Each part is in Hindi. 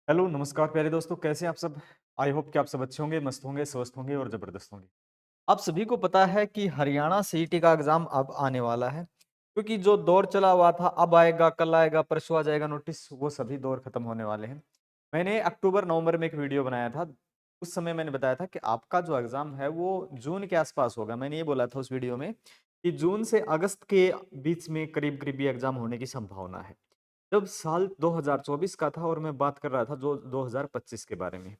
हेलो, नमस्कार प्यारे दोस्तों, कैसे हैं आप सब? आई होप कि आप सब अच्छे होंगे, मस्त होंगे, स्वस्थ होंगे और ज़बरदस्त होंगे। आप सभी को पता है कि हरियाणा सीईटी का एग्ज़ाम अब आने वाला है, क्योंकि जो दौर चला हुआ था, अब आएगा, कल आएगा, परसों आ जाएगा नोटिस, वो सभी दौर खत्म होने वाले हैं। मैंने अक्टूबर-नवंबर में एक वीडियो बनाया था, उस समय मैंने बताया था कि आपका जो एग्ज़ाम है, वो जून के आस-पास होगा। मैंने ये बोला था उस वीडियो में कि जून से अगस्त के बीच में करीब-करीब ये एग्ज़ाम होने की संभावना है। जब साल 2024 का था और मैं बात कर रहा था जो 2025 के बारे में।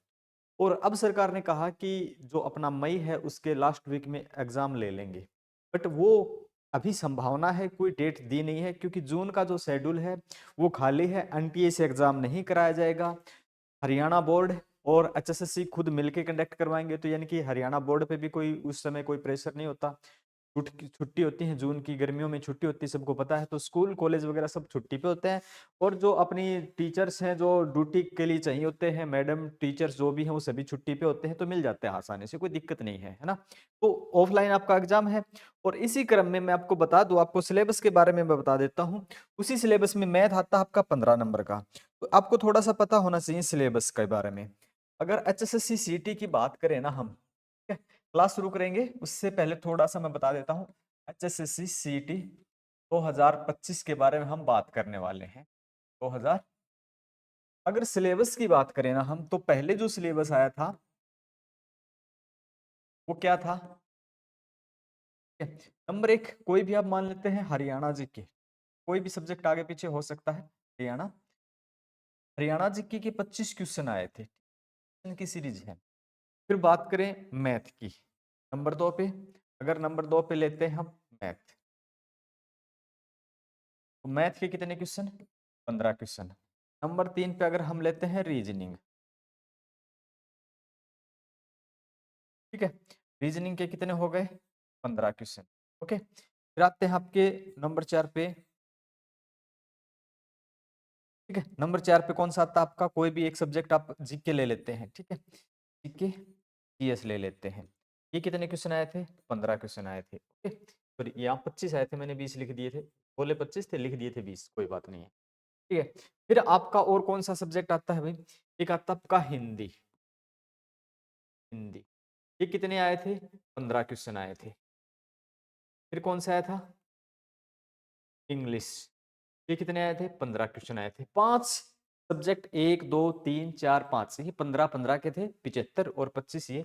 और अब सरकार ने कहा कि जो अपना मई है उसके लास्ट वीक में एग्जाम ले लेंगे। बट वो अभी संभावना है, कोई डेट दी नहीं है, क्योंकि जून का जो शेड्यूल है वो खाली है। एनटीए से एग्जाम नहीं कराया जाएगा। हरियाणा बोर्ड और एचएसएससी खुद मिलके कंडक्ट करवाएंगे, तो यानी कि हरियाणा बोर्ड पे भी कोई उस समय कोई प्रेशर नहीं होता। छुट्टी होती है, जून की गर्मियों में छुट्टी होती है, सबको पता है, तो स्कूल कॉलेज वगैरह सब छुट्टी पे होते हैं। और जो अपनी टीचर्स हैं जो ड्यूटी के लिए चाहिए होते हैं, मैडम टीचर्स जो भी हैं वो सभी छुट्टी पे होते हैं, तो मिल जाते हैं आसानी से, कोई दिक्कत नहीं है, है ना। तो ऑफलाइन आपका एग्जाम है। और इसी क्रम में मैं आपको बता दूं, आपको सिलेबस के बारे में मैं बता देता हूँ। उसी सिलेबस में मैथ आता है आपका 15 नंबर का। तो आपको थोड़ा सा पता होना चाहिए सिलेबस के बारे में। अगर एचएसएससी सीटी की बात करें ना हम, ठीक है, क्लास शुरू करेंगे उससे पहले थोड़ा सा मैं बता देता हूँ। एचएसएससी सीटी 2025 के बारे में हम बात करने वाले हैं। 2000, अगर सिलेबस की बात करें ना हम, तो पहले जो सिलेबस आया था वो क्या था? नंबर एक, कोई भी आप मान लेते हैं हरियाणा जी के, कोई भी सब्जेक्ट आगे पीछे हो सकता है। हरियाणा हरियाणा जीके के 25 क्वेश्चन आए थे, इनकी सीरीज है। फिर बात करें मैथ की, नंबर दो पे, अगर नंबर दो पे लेते हैं हम मैथ, तो मैथ के कितने क्वेश्चन? 15 क्वेश्चन। नंबर तीन पे अगर हम लेते हैं रीजनिंग, ठीक है, रीजनिंग के कितने हो गए? 15 क्वेश्चन। ओके, फिर आते हैं आपके नंबर चार पे, ठीक है। नंबर चार पे कौन सा आता है आपका? कोई भी एक सब्जेक्ट आप जीके ले लेते हैं, ठीक है, जीके जीएस ले लेते हैं। ये कितने क्वेश्चन आए थे? 15 क्वेश्चन आए थे। ओके, सॉरी यहाँ 25 आए थे, मैंने 20 लिख दिए थे, बोले 25 थे, लिख दिए थे 20, कोई बात नहीं है, ठीक है। फिर आपका और कौन सा सब्जेक्ट आता है भाई? एक आता है आपका हिंदी। हिंदी, ये कितने आए थे? 15 क्वेश्चन आए थे। फिर कौन सा आया था? इंग्लिश, ये कितने आए थे? 15 क्वेश्चन आए थे। पांच सब्जेक्ट, एक दो तीन चार पांच, ये 15-15 के थे, 75 और 25 ये।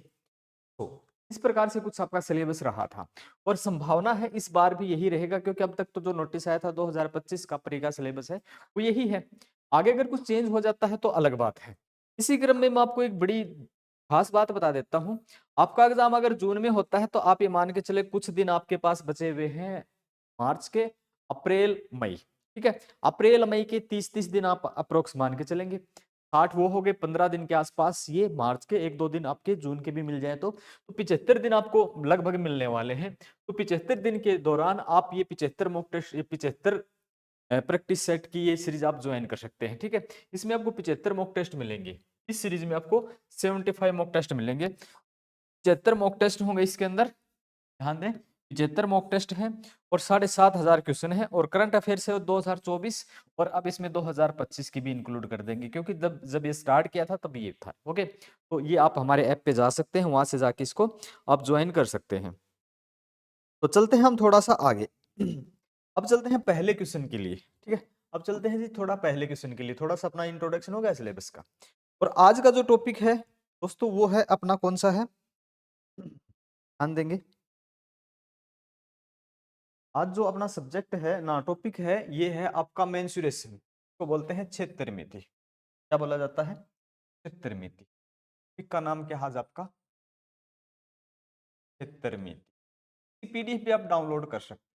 तो इस प्रकार से कुछ आपका सिलेबस रहा था। और संभावना है इस बार भी यही रहेगा, क्योंकि अब तक तो जो नोटिस आया था 2025 का प्री का सिलेबस है वो यही है। आगे अगर कुछ चेंज हो जाता है तो अलग बात है। इसी क्रम में मैं आपको एक बड़ी खास बात बता देता हूँ। आपका एग्जाम अगर जून में होता है तो आप ये मान के चले कुछ दिन आपके पास बचे हुए हैं मार्च के, अप्रैल मई, ठीक है। अप्रैल मई के 30-30 दिन आप अप्रोक्स मान के चलेंगे। 60 वो हो गए 15 दिन के आसपास, ये मार्च के, एक दो दिन आपके जून के भी मिल जाए तो 75 दिन आपको लगभग मिलने वाले हैं। तो 75 दिन के दौरान आप ये 75 मॉक टेस्ट, ये 75 प्रैक्टिस सेट की ये सीरीज आप ज्वाइन कर सकते हैं, ठीक है। इसमें आपको 75 मॉक टेस्ट मिलेंगे। इस सीरीज में आपको 75 मॉक टेस्ट मिलेंगे। 75 मॉक टेस्ट होंगे इसके अंदर, ध्यान दें, 75 मॉक टेस्ट हैं और 7,500 क्वेश्चन है, और करंट अफेयर्स है 2024, और अब इसमें 2025 की भी इंक्लूड कर देंगे, क्योंकि जब जब ये स्टार्ट किया था तब ये था। ओके, तो ये आप हमारे ऐप पे जा सकते हैं, वहां से जाके इसको आप ज्वाइन कर सकते हैं। तो चलते हैं हम थोड़ा सा आगे। अब चलते हैं पहले क्वेश्चन के लिए, ठीक है। अब चलते हैं जी थोड़ा पहले क्वेश्चन के लिए, थोड़ा सा अपना इंट्रोडक्शन हो गया सिलेबस का। और आज का जो टॉपिक है दोस्तों वो है अपना, कौन सा है, ध्यान देंगे। आज जो अपना सब्जेक्ट है ना, टॉपिक है, ये है आपका मेंसुरेशन, को बोलते हैं क्षेत्र मिति। क्या बोला जाता है? क्षेत्र मिति। टॉपिक का नाम क्या है आज आपका? क्षेत्र मिति। पीडीएफ भी आप डाउनलोड कर सकते हैं,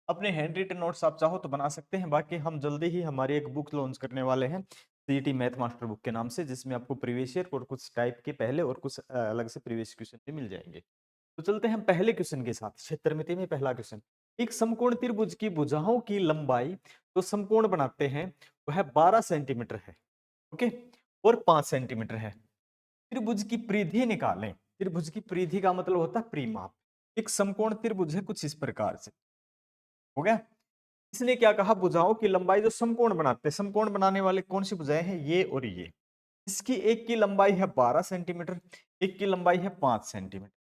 अपने हैंड रिटन नोट्स आप चाहो तो बना सकते हैं। बाकी हम जल्दी ही हमारी एक बुक लॉन्च करने वाले हैं सीईटी मैथ मास्टर बुक के नाम से, जिसमें आपको प्रीवियस ईयर और कुछ टाइप के पहले और कुछ अलग से प्रीवियस क्वेश्चन भी मिल जाएंगे। तो चलते हैं पहले क्वेश्चन के साथ। क्षेत्रमिति में पहला क्वेश्चन, एक समकोण त्रिभुज की भुजाओं की लंबाई तो समकोण बनाते हैं वह 12 सेंटीमीटर है, ओके, और 5 सेंटीमीटर है। त्रिभुज की परिधि निकालें। त्रिभुज की परिधि का मतलब होता है परिमाप। एक समकोण त्रिभुज है कुछ इस प्रकार से, हो गया। इसने क्या कहा? भुजाओं की लंबाई जो समकोण बनाते हैं, समकोण बनाने वाले कौन सी भुजाएं हैं? ये और ये, इसकी एक की लंबाई है 12 सेंटीमीटर, एक की लंबाई है 5 सेंटीमीटर।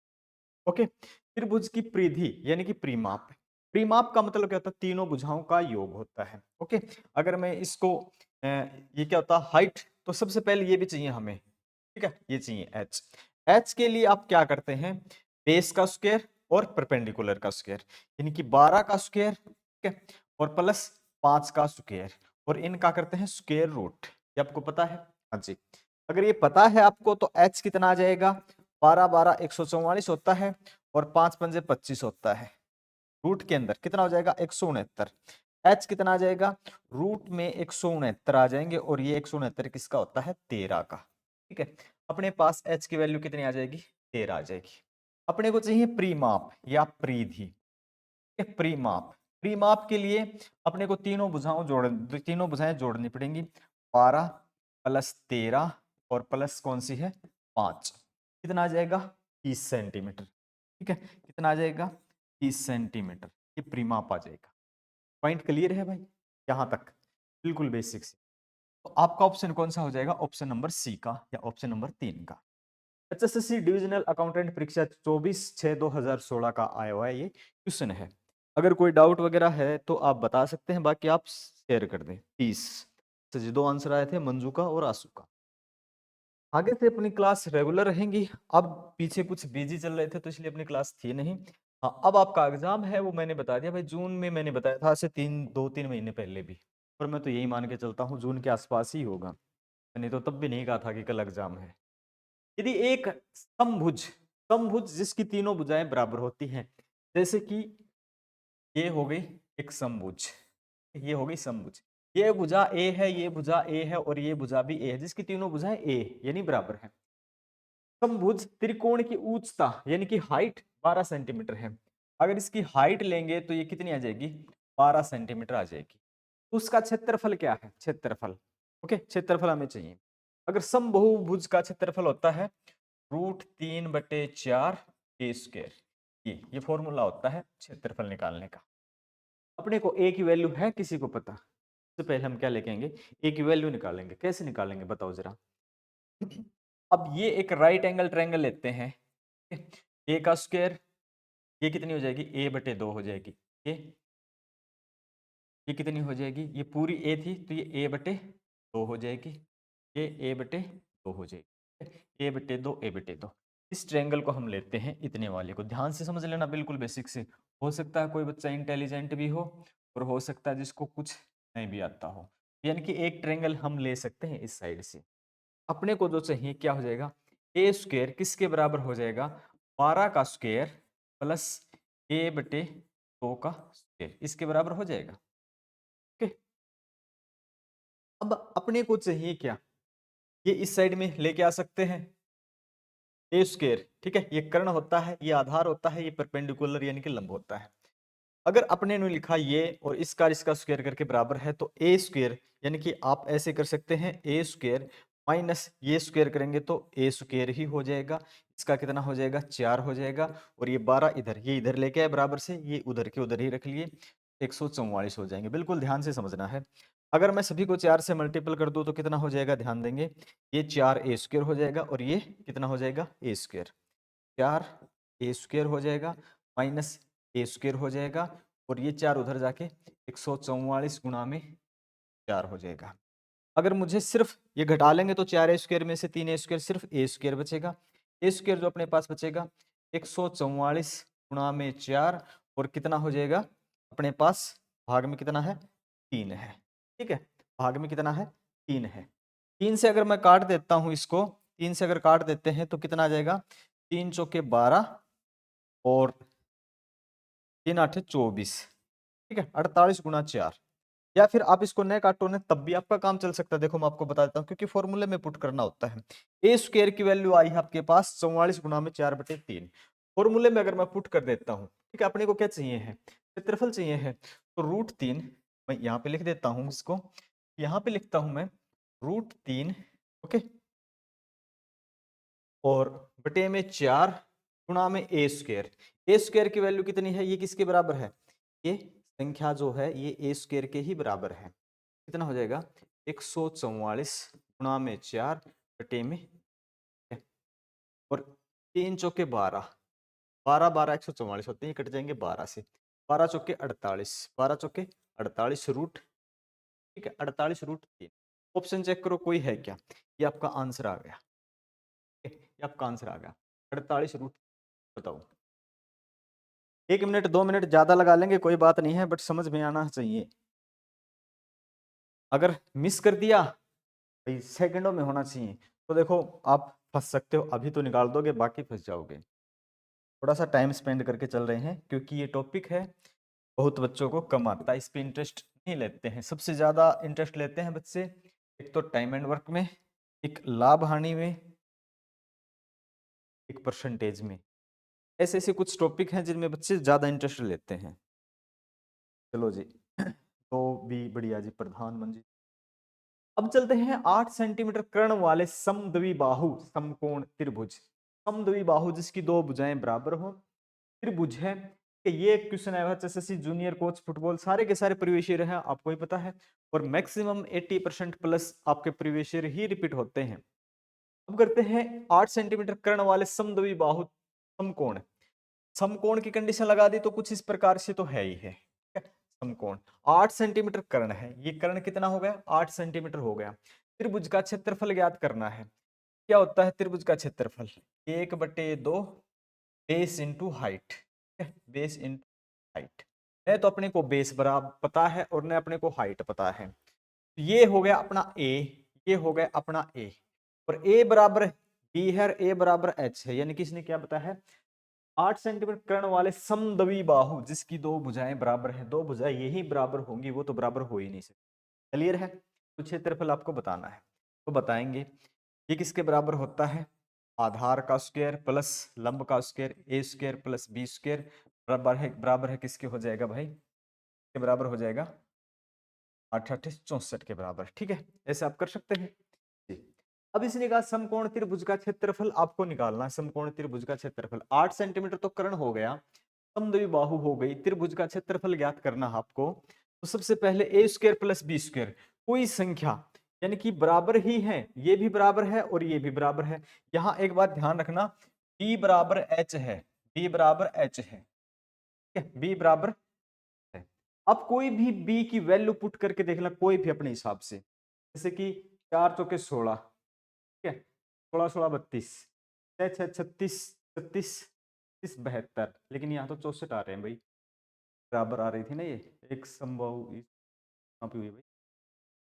ओके, त्रिभुज की परिधि यानी कि परिमाप। परिमाप का मतलब क्या होता है? तीनों भुजाओं का योग होता है। ओके, अगर मैं इसको ये क्या होता है हाइट, तो सबसे पहले ये भी चाहिए हमें, ठीक है, ये चाहिए एच। एच के लिए आप क्या करते हैं? बेस का स्क्वायर और परपेंडिकुलर का स्क्वायर, यानी कि 12 का स्क्वायर, ठीक है, और प्लस 5 का स्क्वायर, और इनका करते हैं स्क्वायर रूट। ये आपको पता है? हाँ जी। अगर ये पता है आपको तो एच कितना आ जाएगा? 12 12 144 होता है, और 5 पंजे 25 होता है। रूट के अंदर कितना हो जाएगा? 169। एच कितना आ जाएगा? रूट में 169 आ जाएंगे, और ये 169 किसका होता है? 13 का। ठीक है, अपने पास एच की वैल्यू कितनी आ जाएगी? 13 आ जाएगी। अपने को चाहिए परिमाप या परिधि। परिमाप, परिमाप के लिए अपने को तीनों भुजाएं जोड़नी पड़ेंगी। 12 प्लस 13 और प्लस कौन सी है? 5। कितना आ जाएगा? 30 सेंटीमीटर। ठीक है, कितना आ जाएगा? 30 सेंटीमीटर। ये परिमाप आ जाएगा। पॉइंट क्लियर है भाई यहां तक? बिल्कुल बेसिक से। तो आपका ऑप्शन कौन सा हो जाएगा? ऑप्शन नंबर सी का या ऑप्शन नंबर 3 का। एचएसएससी डिविजनल अकाउंटेंट परीक्षा 24/6/2016 का आया हुआ है, ये क्वेश्चन है। अगर कोई डाउट वगैरह है तो आप बता सकते हैं, बाकी आप शेयर कर दें। 30 से 2 आंसर आए थे, मंजू का और आंसू का। आगे से अपनी क्लास रेगुलर रहेंगी। अब पीछे कुछ बिजी चल रहे थे तो इसलिए अपनी क्लास थी नहीं। हाँ, अब आपका एग्जाम है वो मैंने बता दिया भाई, जून में मैंने बताया था, से 2-3 महीने पहले भी। और मैं तो यही मान के चलता हूँ जून के आसपास ही होगा, मैंने तो तब भी नहीं कहा था कि कल एग्जाम है। यदि एक समभुज, समभुज जिसकी तीनों भुजाएं बराबर होती हैं, जैसे कि ये हो गई एक समभुज, ये हो गई समभुज, ये भुजा ए है, ये भुजा ए है, और ये भुजा भी ए है, जिसकी तीनों भुजाएं ए यानी बराबर है। समभुज त्रिकोण की उच्चता यानी कि हाइट 12 सेंटीमीटर है। अगर इसकी हाइट लेंगे तो ये कितनी आ जाएगी? 12 सेंटीमीटर आ जाएगी। तो उसका क्षेत्रफल क्या है? क्षेत्रफल, ओके, क्षेत्रफल हमें चाहिए। अगर समबाहुभुज का क्षेत्रफल होता है √3/4 ए स्क्वायर, ये फॉर्मूला होता है क्षेत्रफल निकालने का। अपने को ए की वैल्यू है किसी को पता? सबसे पहले हम क्या लेके आएंगे? ए की वैल्यू निकालेंगे। कैसे निकालेंगे बताओ जरा? अब ये एक राइट एंगल ट्रायंगल लेते हैं, ए का स्क्वायर, ये कितनी हो जाएगी? a/2 हो जाएगी। ये कितनी हो जाएगी? ये पूरी ए थी तो ये a/2 हो जाएगी, ये a/2 हो जाएगी, a/2 a/2। इस ट्रायंगल को हम लेते हैं इतने वाले को, ध्यान से समझ लेना, बिल्कुल बेसिक से। हो सकता है कोई बच्चा इंटेलिजेंट भी हो और हो सकता है जिसको कुछ नहीं भी आता हो, यानी कि एक ट्रायंगल हम ले सकते हैं इस साइड से। अपने को जो चाहिए क्या हो जाएगा? ए स्क्वायर किसके बराबर हो जाएगा? 12 का स्क्वायर प्लस a/2 का स्क्वायर, इसके बराबर हो जाएगा। ओके, अब अपने को चाहिए क्या? ये इस साइड में लेके आ सकते हैं ए स्क्वायर, ठीक है, ये कर्ण होता है, ये आधार होता है, ये परपेंडिकुलर यानी कि लंब होता है। अगर अपने ने लिखा ये और इसका स्क्वायर करके बराबर है, तो ए स्क्वायर यानी कि आप ऐसे कर सकते हैं, ए स्क्वायर माइनस ये स्क्वायर करेंगे तो ए स्क्वायर ही हो जाएगा। इसका कितना हो जाएगा? 4 हो जाएगा, और ये 12 इधर, ये इधर लेके आए बराबर से, ये उधर के उधर ही रख लिए, 144 हो जाएंगे। बिल्कुल ध्यान से समझना है। अगर मैं सभी को 4 से मल्टीपल कर दूं तो कितना हो जाएगा? ध्यान देंगे, ये 4 ए स्क्वायर हो जाएगा, और ये कितना हो जाएगा? ए स्क्वायर। 4 ए स्क्वायर हो जाएगा माइनस ए स्क्वायर हो जाएगा, और ये 4 उधर जाके 144 गुणा में 4 हो जाएगा। अगर मुझे सिर्फ ये घटा लेंगे तो 4 ए स्क्वायर में से 3 ए स्क्वायर, सिर्फ ए स्क्वायर बचेगा। ए स्क्वायर जो अपने पास बचेगा 144 गुणा में 4, और कितना हो जाएगा अपने पास? भाग में कितना है? 3 है। ठीक है, भाग में कितना है? 3 है। 3 से अगर मैं काट देता हूं इसको, 3 से अगर काट देते हैं तो कितना आ जाएगा? 3 चौके 12 और 3 8 24, ठीक है, 48 गुणा 4। या फिर आप इसको न काटो न, तब भी आपका काम चल सकता है। देखो मैं आपको बता देता हूँ, क्योंकि फॉर्मूले में पुट करना होता है। ए स्क्वायर की वैल्यू आई है आपके पास 44 गुणा में 4/3। फॉर्मूले में अगर मैं पुट कर देता हूँ, ठीक है, अपने को क्या चाहिए है? क्षेत्रफल चाहिए है, तो √3 मैं यहाँ पे लिख देता हूँ इसको, यहाँ पे लिखता हूँ मैं √3, ओके, और बटे में 4 गुणा में ए स्क्वायर। ए स्क्वायर की वैल्यू कितनी है? ये किसके बराबर है? ये संख्या जो है ये ए स्क्वायर के ही बराबर है। कितना हो जाएगा? 144 गुणा में 4 बटे में, और 3 चौके 12, 12 12 144 होते हैं, कट जाएंगे 12 से, 12 चौके 48, 12 चौके 48 रूट, ठीक है, 48 रूट 3। ऑप्शन चेक करो कोई है क्या, ये आपका आंसर आ गया, ये आपका आंसर आ गया 48 रूट। बताओ, 1 मिनट 2 मिनट ज्यादा लगा लेंगे कोई बात नहीं है, बट समझ में आना चाहिए। अगर मिस कर दिया भाई, सेकंडों में होना चाहिए, तो देखो आप फंस सकते हो, अभी तो निकाल दोगे बाकी फंस जाओगे। थोड़ा सा टाइम स्पेंड करके चल रहे हैं, क्योंकि ये टॉपिक है बहुत बच्चों को कम आता है, इस पे इंटरेस्ट नहीं लेते हैं। सबसे ज्यादा इंटरेस्ट लेते हैं बच्चे एक तो टाइम एंड वर्क में, एक लाभ हानि में, एक परसेंटेज में। ऐसे ऐसे कुछ टॉपिक हैं जिनमें बच्चे ज्यादा इंटरेस्ट लेते हैं। चलो जी, तो भी बढ़िया जी, प्रधानमंत्री। अब चलते हैं 8 सेंटीमीटर कर्ण वाले समद्विबाहु समकोण त्रिभुज। समद्विबाहु जिसकी दो भुजाएं बराबर हो, त्रिभुज है कि ये क्वेश्चन आया एसएससी जूनियर कोच फुटबॉल, सारे के सारे प्रीवियस ईयर है, आपको ही पता है, और मैक्सिमम 80% प्लस आपके प्रीवियस ईयर ही रिपीट होते हैं। अब करते हैं 8 सेंटीमीटर कर्ण वाले समद्विबाहु समकोण। समकोण की कंडीशन लगा दी तो कुछ इस प्रकार से तो है ही है, समकोण 8 सेंटीमीटर कर्ण है, ये कर्ण कितना हो गया, 8 सेंटीमीटर हो गया। त्रिभुज का क्षेत्रफल ज्ञात करना है। क्या होता है त्रिभुज का क्षेत्रफल, 1/2 base into height, base into height. है तो अपने को बेस बराबर पता है और ने अपने को हाइट पता है, ये हो गया अपना ए, ये हो गया अपना ए, और ए बराबर बी है, ए बराबर एच है, यानी कि इसने क्या बताया है, 8 सेंटीमीटर कर्ण वाले समद्विबाहु जिसकी दो भुजाएं बराबर हैं, दो भुजाएं यही बराबर होंगी, वो तो बराबर हो ही नहीं सकती। क्लियर है, तो क्षेत्रफल आपको बताना है, तो बताएंगे ये किसके बराबर होता है, आधार का स्क्वायर प्लस लंब का स्क्वायर, ए स्क्वायर प्लस बी स्क्वायर बराबर है किसके हो जाएगा भाई, के बराबर हो जाएगा 8×8 = 64 के बराबर, ठीक है, ऐसे आप कर सकते हैं जी। अब इसने कहा समकोण त्रिभुज का क्षेत्रफल आपको निकालना है, समकोण त्रिभुज का क्षेत्रफल 8 सेंटीमीटर तो कर्ण हो गया, समद्विबाहु हो गई, त्रिभुज का क्षेत्रफल ज्ञात करना है आपको। तो सबसे पहले ए स्क्वायर प्लस बी स्क्वायर, कोई संख्या यानी कि बराबर ही है, ये भी बराबर है और ये भी बराबर है। यहां एक बात ध्यान रखना, बी बराबर एच है, बी बराबर एच है, ठीक है, बी बराबर है। अब कोई भी बी की वैल्यू पुट करके देखना, कोई भी अपने हिसाब से, जैसे कि 4 चौके 16, ठीक है, 16 16 32, 6 6 36 36 30 72, लेकिन यहाँ तो 64 आ रहे हैं भाई, बराबर आ रही थी ना ये, एक संभव यहाँ पे हुई भाई।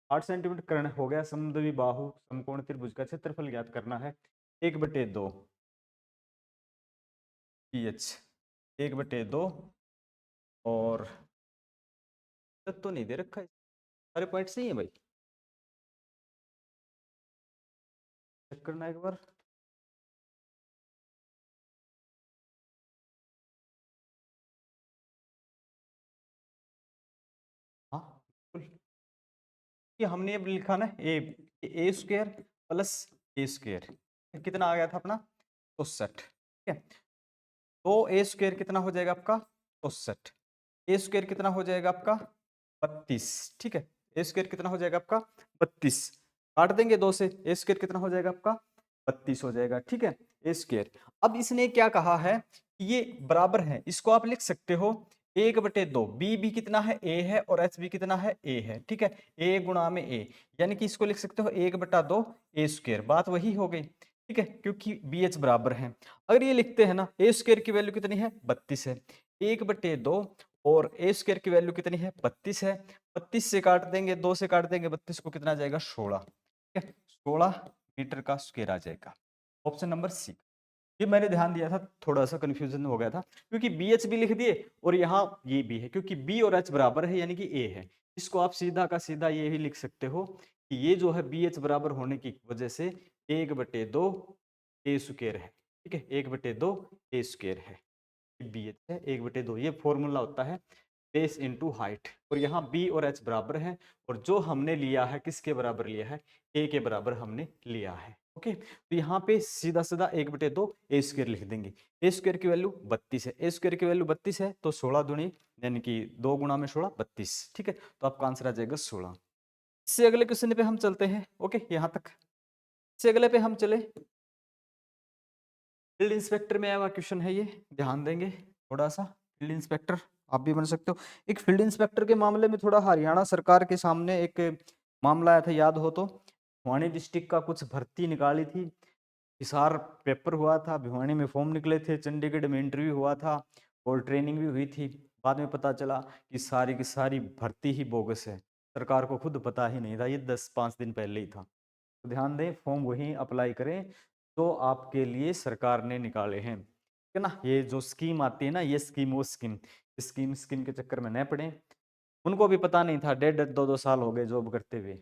8 सेंटीमीटर कर्ण हो गया, समद्विबाहु समकोण त्रिभुज का क्षेत्रफल ज्ञात करना है, 1/2 पीएच, 1/2, और तक तो नहीं दे रखा है, सारे पॉइंट सही है भाई, चेक करना एक बार। हाँ बिल्कुल, कि हमने अब लिखा ना ए स्क्वायर प्लस ए स्क्वायर, कितना आ गया था अपना 64, ठीक है, तो ए स्क्वायर कितना हो जाएगा आपका 64, ए स्क्वायर कितना हो जाएगा आपका 32, ठीक है, ए स्क्वायर कितना हो जाएगा आपका 32, काट देंगे 2 से, ए स्क्वायर कितना हो जाएगा आपका 32 हो जाएगा, ठीक है, ए स्क्वायर। अब इसने क्या कहा है कि ये बराबर है, इसको आप लिख सकते हो 1/2, बी भी कितना है ए है, और एच भी कितना है ए है, ठीक है, ए गुणा में ए, यानी कि इसको लिख सकते हो 1/2 ए स्क्वायर, बात वही हो गई, ठीक है, क्योंकि बी एच बराबर है। अगर ये लिखते हैं ना, ए स्क्वायर की वैल्यू कितनी है 32 है, 1/2 और ए स्क्वायर की वैल्यू कितनी है 32 है, 32 से काट देंगे, 2 से काट देंगे 32 को, कितना आ जाएगा 16, ठीक है, 16 मीटर का स्क्वायर आ जाएगा, ऑप्शन नंबर सी। ये मैंने ध्यान दिया था, थोड़ा सा कंफ्यूजन हो गया था, क्योंकि बी एच भी लिख दिए और यहाँ ये भी है, क्योंकि बी और एच बराबर है यानी कि ए है, इसको आप सीधा का सीधा ये भी लिख सकते हो कि ये जो है बी एच बराबर होने की वजह से 1/2 ए स्क्वायर है, ठीक है, 1/2 ए स्क्वायर है, बी एच है 1/2, ये फॉर्मूला होता है बेस इंटू हाइट, और यहाँ बी और एच बराबर है, और जो हमने लिया है किसके बराबर लिया है, ए के बराबर हमने लिया है, ओके। तो यहाँ पे सीधा सीधा 1/2 ए स्क्वायर लिख देंगे, ए स्क्वायर की वैल्यू 32 है, ए स्क्वायर की वैल्यू 32 है, तो 16 दूनी यानी कि 2 गुणा में 16 32, ठीक है, तो आपका आंसर आ जाएगा 16। इससे अगले क्वेश्चन पे हम चलते हैं, ओके, यहाँ तक। इससे अगले पे हम चले, फील्ड इंस्पेक्टर में आया हुआ क्वेश्चन है ये, ध्यान देंगे थोड़ा सा। फील्ड इंस्पेक्टर आप भी बन सकते हो। एक फील्ड इंस्पेक्टर के मामले में थोड़ा हरियाणा सरकार के सामने एक मामला आया था, याद हो तो। भिवानी डिस्ट्रिक्ट का कुछ भर्ती निकाली थी, हिसार पेपर हुआ था, भिवानी में फॉर्म निकले थे, चंडीगढ़ में इंटरव्यू हुआ था और ट्रेनिंग भी हुई थी। बाद में पता चला कि सारी की सारी भर्ती ही बोगस है, सरकार को खुद पता ही नहीं था, ये 10-5 दिन पहले ही था। तो ध्यान दें, फॉर्म वही अप्लाई करें तो आपके लिए सरकार ने निकाले हैं, ठीक है ना। ये जो स्कीम आती है ना, ये स्कीम वो स्कीम, स्कीम स्कीम के चक्कर में न पड़े। उनको भी पता नहीं था, 1.5-2 साल हो गए जॉब करते हुए,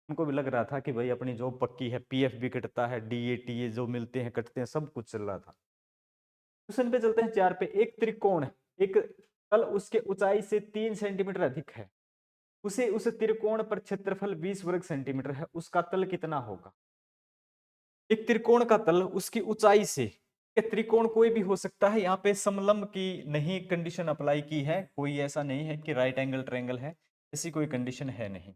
उनको भी लग रहा था कि भाई अपनी जॉब पक्की है, पीएफ भी कटता है, डीए टीए जो मिलते हैं कटते हैं, सब कुछ चल रहा था। क्वेश्चन पे चलते हैं 4 पे। एक त्रिकोण, एक तल उसके ऊंचाई से 3 सेंटीमीटर अधिक है, उसे उस त्रिकोण पर क्षेत्रफल 20 वर्ग सेंटीमीटर है, उसका तल कितना होगा। एक त्रिकोण का तल उसकी ऊंचाई से, त्रिकोण कोई भी हो सकता है, यहाँ पे समलंब की नहीं कंडीशन अप्लाई की है, कोई ऐसा नहीं है कि राइट एंगल ट्रायंगल है, ऐसी कोई कंडीशन है नहीं।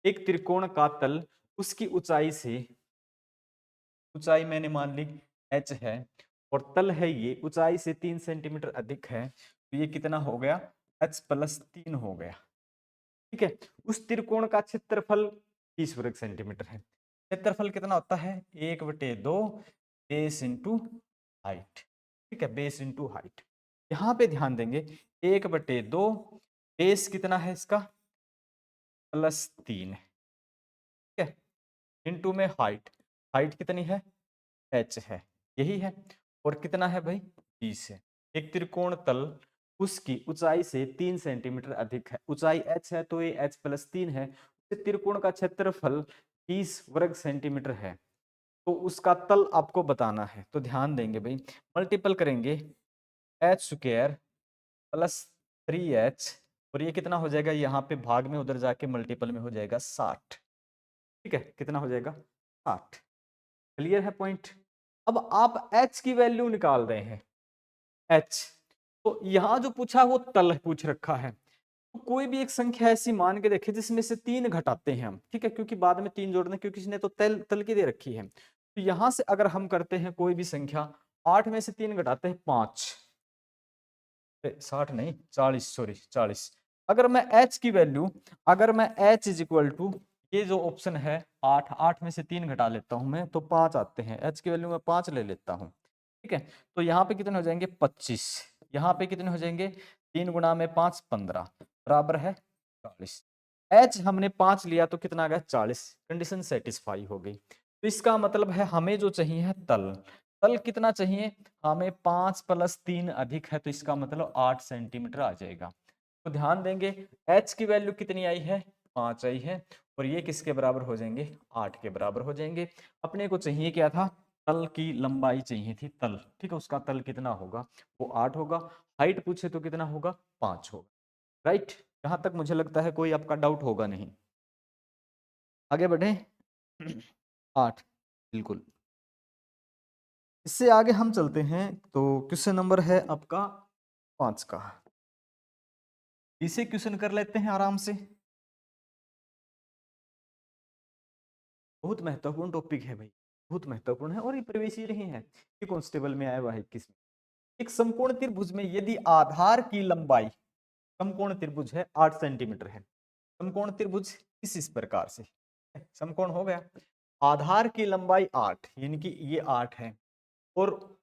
एक त्रिकोण का तल उसकी ऊंचाई से, ऊंचाई मैंने मान ली h है और तल है ये, ऊंचाई से 3 सेंटीमीटर अधिक है, तो ये कितना हो गया, h+3 हो गया, ठीक है। उस त्रिकोण का क्षेत्रफल 30 वर्ग सेंटीमीटर है। क्षेत्रफल कितना होता है, 1/2 बेस इंटू हाइट, ठीक है, बेस इंटू हाइट। यहाँ पे ध्यान देंगे, 1/2 बेस कितना है इसका, +3, ठीक है, इंटू में हाइट, हाइट कितनी है, h है, यही है, और कितना है भाई, 20 है। एक त्रिकोण तल उसकी ऊंचाई से 3 सेंटीमीटर अधिक है, ऊंचाई h है तो ये h+3 है, त्रिकोण का क्षेत्रफल 20 वर्ग सेंटीमीटर है, तो उसका तल आपको बताना है। तो ध्यान देंगे भाई, मल्टीपल करेंगे h² + 3h, और ये कितना हो जाएगा, यहाँ पे भाग में उधर जाके मल्टीपल में हो जाएगा 60, ठीक है, कितना हो जाएगा 60। क्लियर है पॉइंट। अब आप h की वैल्यू निकाल रहे हैं, h, तो यहां जो पूछा वो तल पूछ रखा है, तो कोई भी एक संख्या ऐसी मान के देखे जिसमें से 3 घटाते हैं हम, ठीक है, क्योंकि बाद में 3 जोड़ने, क्योंकि इसने तो तल तल की दे रखी है। तो यहां से अगर हम करते हैं कोई भी संख्या, 8 में से 3 घटाते हैं 5, 60 नहीं 40, सॉरी 40। अगर मैं h की वैल्यू, अगर मैं h इज इक्वल टू, ये जो ऑप्शन है 8, 8 में से 3 घटा लेता हूं मैं तो 5 आते हैं, h की वैल्यू मैं 5 ले लेता हूं, ठीक है। तो यहाँ पे कितने हो जाएंगे 25, यहाँ पे कितने हो जाएंगे 3 गुणा में 5 15 बराबर है 40। h हमने 5 लिया तो कितना आ गया 40, कंडीशन सेटिस्फाई हो गई। तो इसका मतलब है हमें जो चाहिए है तल, तल कितना चाहिए हमें, 5+3 अधिक है, तो इसका मतलब 8 सेंटीमीटर आ जाएगा। तो ध्यान देंगे h की वैल्यू कितनी आई है, 5 आई है, और ये किसके बराबर हो जाएंगे, 8 के बराबर हो जाएंगे। अपने को चाहिए क्या था, तल की लंबाई चाहिए थी, तल, ठीक है, उसका तल कितना होगा, वो 8 होगा। हाइट पूछे तो कितना होगा, 5 होगा, राइट। यहां तक मुझे लगता है कोई आपका डाउट होगा नहीं। आगे बढ़े 8, बिल्कुल। इससे आगे हम चलते हैं, तो क्वेश्चन नंबर है आपका 5 का, इसे क्वेश्चन कर लेते हैं आराम से। बहुत महत्वपूर्ण टॉपिक है भाई, बहुत महत्वपूर्ण है, और ये प्रवेश ही नहीं है, ये कांस्टेबल में आया हुआ है 21 में। एक समकोण त्रिभुज में यदि आधार की लंबाई, समकोण त्रिभुज है 8 सेंटीमीटर है, समकोण त्रिभुज इस प्रकार से, समकोण हो गया, आधार की लंबाई 8, यानी कि ये 8 है, और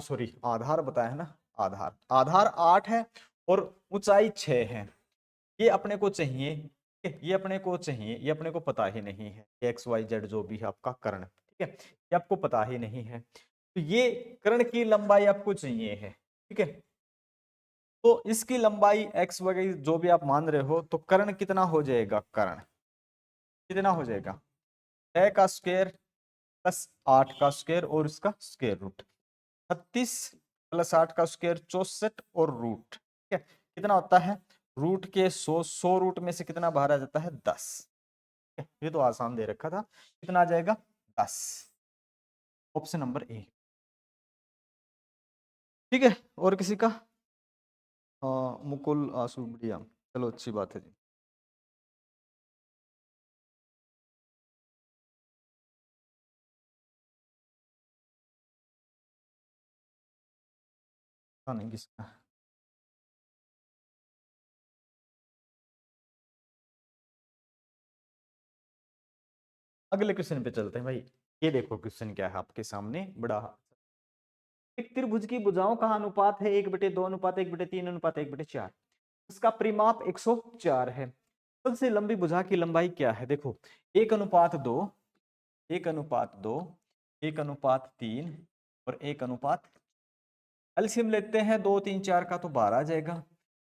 सॉरी आधार बताया है ना, आधार, आधार 8 है और ऊंचाई 6 है, ये अपने को चाहिए, ये अपने को चाहिए, ये अपने को पता ही नहीं है, एक्स वाई जेड जो भी है आपका कर्ण, ठीक है, ये आपको पता ही नहीं है, तो ये कर्ण की लंबाई आपको चाहिए है, ठीक है। तो इसकी लंबाई एक्स वगैरह जो भी आप मान रहे हो, तो कर्ण कितना हो जाएगा, कर्ण कितना हो जाएगा, 6 का स्क्वायर प्लस 8 का स्क्वायर और इसका स्क्वायर रूट, 36 + 8 का स्क्वायर 64 और रूट, ठीक है, कितना होता है, रूट के 100 रूट में से कितना बाहर आ जाता है 10, ये तो आसान दे रखा था, कितना आ जाएगा 10, ऑप्शन नंबर ए, ठीक है। और किसी का, मुकुल आंसू बढ़िया, चलो अच्छी बात है जी। पता नहीं किसका। अगले क्वेश्चन पे चलते हैं भाई। ये देखो क्वेश्चन क्या है आपके सामने बड़ा। एक त्रिभुज की भुजाओं का अनुपात है 1/2 अनुपात 1/3 अनुपात 1/4। उसका परिमाप 104 है। सबसे लंबी भुजा की लंबाई क्या है? देखो 1:2, 1:2, 1:3 और 1:। एलसीएम लेते हैं, 2 3 4 का तो 12 आ जाएगा।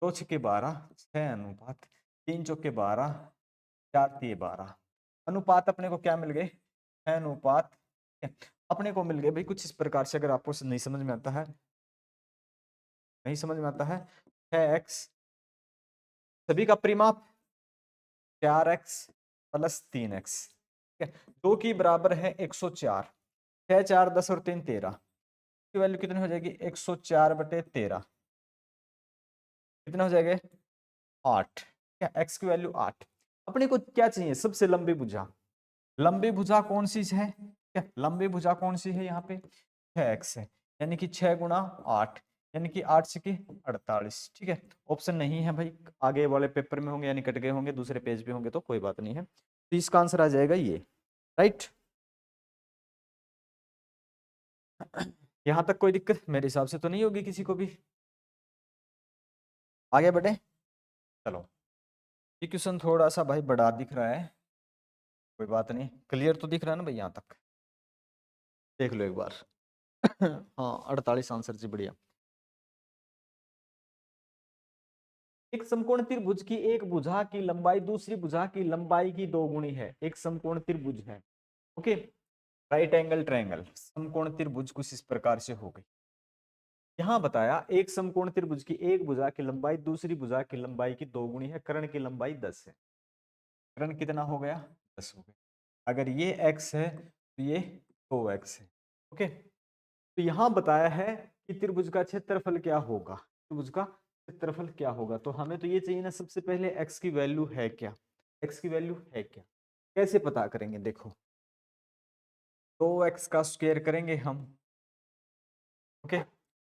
2 छक्के 12, 6:3, 3 चौके 12, 4 तिये 12। अनुपात अपने को क्या मिल गए? 6:। अपने को मिल गए भाई कुछ इस प्रकार से। अगर आपको नहीं समझ में आता है, नहीं समझ में आता है, 6x सभी का परिमाप 4x प्लस 3x, ठीक है, 2 की बराबर है 104। 6 4 10 और 3 13 की वैल्यू कितनी हो जाएगी? 104/13 कितना हो जाएगा? 8। क्या x की वैल्यू 8। अपने को क्या चाहिए? सबसे लंबी भुजा। लंबी भुजा कौन सी है? क्या लंबी भुजा कौन सी है? यहाँ पे 6x है, यानी कि 6 गुणा 8, यानी कि 8 से 48। ठीक है, ऑप्शन नहीं है भाई, आगे वाले पेपर में होंगे यानी कट गए होंगे, दूसरे पेज पे होंगे तो कोई बात नहीं है। तो इसका आंसर आ जाएगा ये, राइट। यहां तक कोई दिक्कत मेरे हिसाब से तो नहीं होगी किसी को भी। आगे बढ़े, चलो। ये क्वेश्चन थोड़ा सा भाई बड़ा दिख रहा है, कोई बात नहीं। क्लियर तो दिख रहा है ना भाई? यहाँ तक देख लो एक बार। हाँ 48 आंसर जी, बढ़िया। एक समकोण त्रिभुज की एक भुजा की लंबाई दूसरी भुजा की लंबाई की 2 गुनी है। एक समकोण त्रिभुज है, ओके, राइट एंगल ट्रायंगल। समकोण त्रिभुज कुछ इस प्रकार से हो गई। यहां बताया एक समकोण त्रिभुज की एक भुजा की लंबाई दूसरी भुजा की लंबाई की 2 गुनी है। कर्ण की लंबाई 10 है। कर्ण कितना हो गया? 10 हो गया। अगर ये x है तो ये 2x है, ओके। तो यहां बताया है कि त्रिभुज का क्षेत्रफल क्या होगा। त्रिभुज का क्षेत्रफल क्या होगा, तो हमें तो ये चाहिए ना सबसे पहले x की वैल्यू है क्या। x की वैल्यू है क्या, कैसे पता करेंगे? देखो 2x का स्क्वायर करेंगे हम, ओके,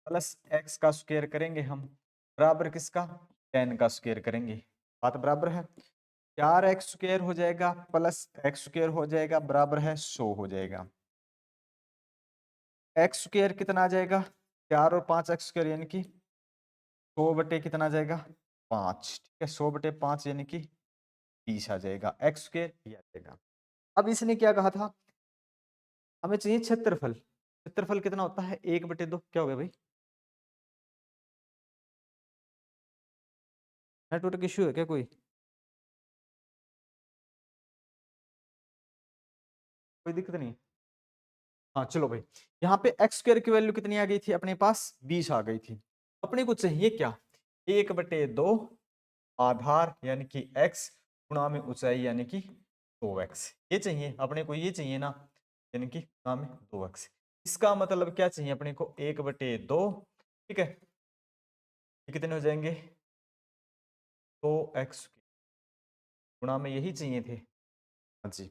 प्लस x का स्क्वायर करेंगे हम, बराबर किसका? 10 का स्क्वायर करेंगे। बात बराबर है। 4x स्क्वायर हो जाएगा प्लस x स्क्वायर हो जाएगा, बराबर है 100 हो जाएगा। एक्स स्क्वायर कितना आ जाएगा? 4 और 5 एक्स स्क्वायर, यानी कि 100 बटे कितना आ जाएगा? 5। ठीक है, 100/5 यानी कि 30 आ जाएगा। एक्स स्क्वायर ये आ जाएगा। अब इसने क्या कहा था? हमें चाहिए क्षेत्रफल। क्षेत्रफल कितना होता है? 1/2। क्या हो गया भाई? नेटवर्क इश्यू है क्या कोई? कोई दिक्कत नहीं? हाँ चलो भाई। यहाँ पे एक्स स्क्वायर की वैल्यू कितनी आ गई थी अपने पास? 20 आ गई थी। अपने को चाहिए क्या? 1/2 आधार यानी कि x गुणा में ऊंचाई यानी कि 2x। ये चाहिए अपने को, ये चाहिए ना, यानी कि गुणा में 2x। इसका मतलब क्या चाहिए अपने को? 1/2, ठीक है, ये कितने हो जाएंगे? 2x गुणा में यही चाहिए थे। हाँ जी,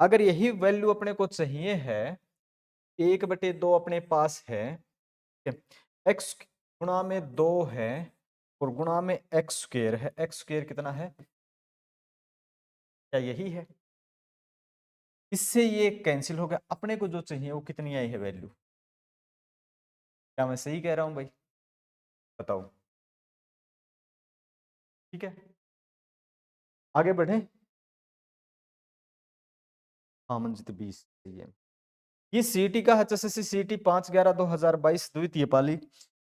अगर यही वैल्यू अपने को चाहिए है, 1/2 अपने पास है, ठीक है, x गुणा में 2 है और गुणा में एक्स स्क्वायर है। एक्स स्क्वायर कितना है? क्या यही है? इससे ये कैंसिल हो गया। अपने को जो चाहिए वो कितनी आई है वैल्यू? क्या मैं सही कह रहा हूं भाई? बताओ। ठीक है, आगे बढ़े। हाँ मंजित 20 सही है। ये सीटी का HSSC सीटी 5/11/2022 द्वितीय पाली।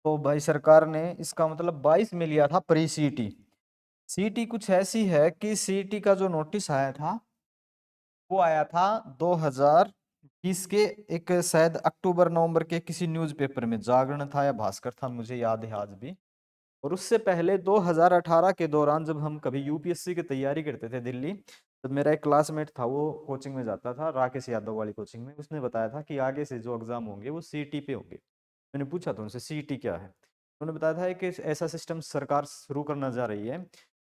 तो भाई सरकार ने इसका मतलब 22 में लिया था प्री सीटी। सीटी कुछ ऐसी है कि सीटी का जो नोटिस आया था वो आया था 2020 के एक शायद अक्टूबर नवंबर के किसी न्यूज़पेपर में, जागरण था या भास्कर था, मुझे याद है आज भी। और उससे पहले 2018 के दौरान जब हम कभी यूपीएससी की तैयारी करते थे दिल्ली, तो मेरा एक क्लासमेट था, वो कोचिंग में जाता था, राकेश यादव वाली कोचिंग में। उसने बताया था कि आगे से जो एग्जाम होंगे वो सीटी पे होंगे। मैंने पूछा था उनसे सीटी क्या है, उन्होंने बताया था कि ऐसा सिस्टम सरकार शुरू करना जा रही है,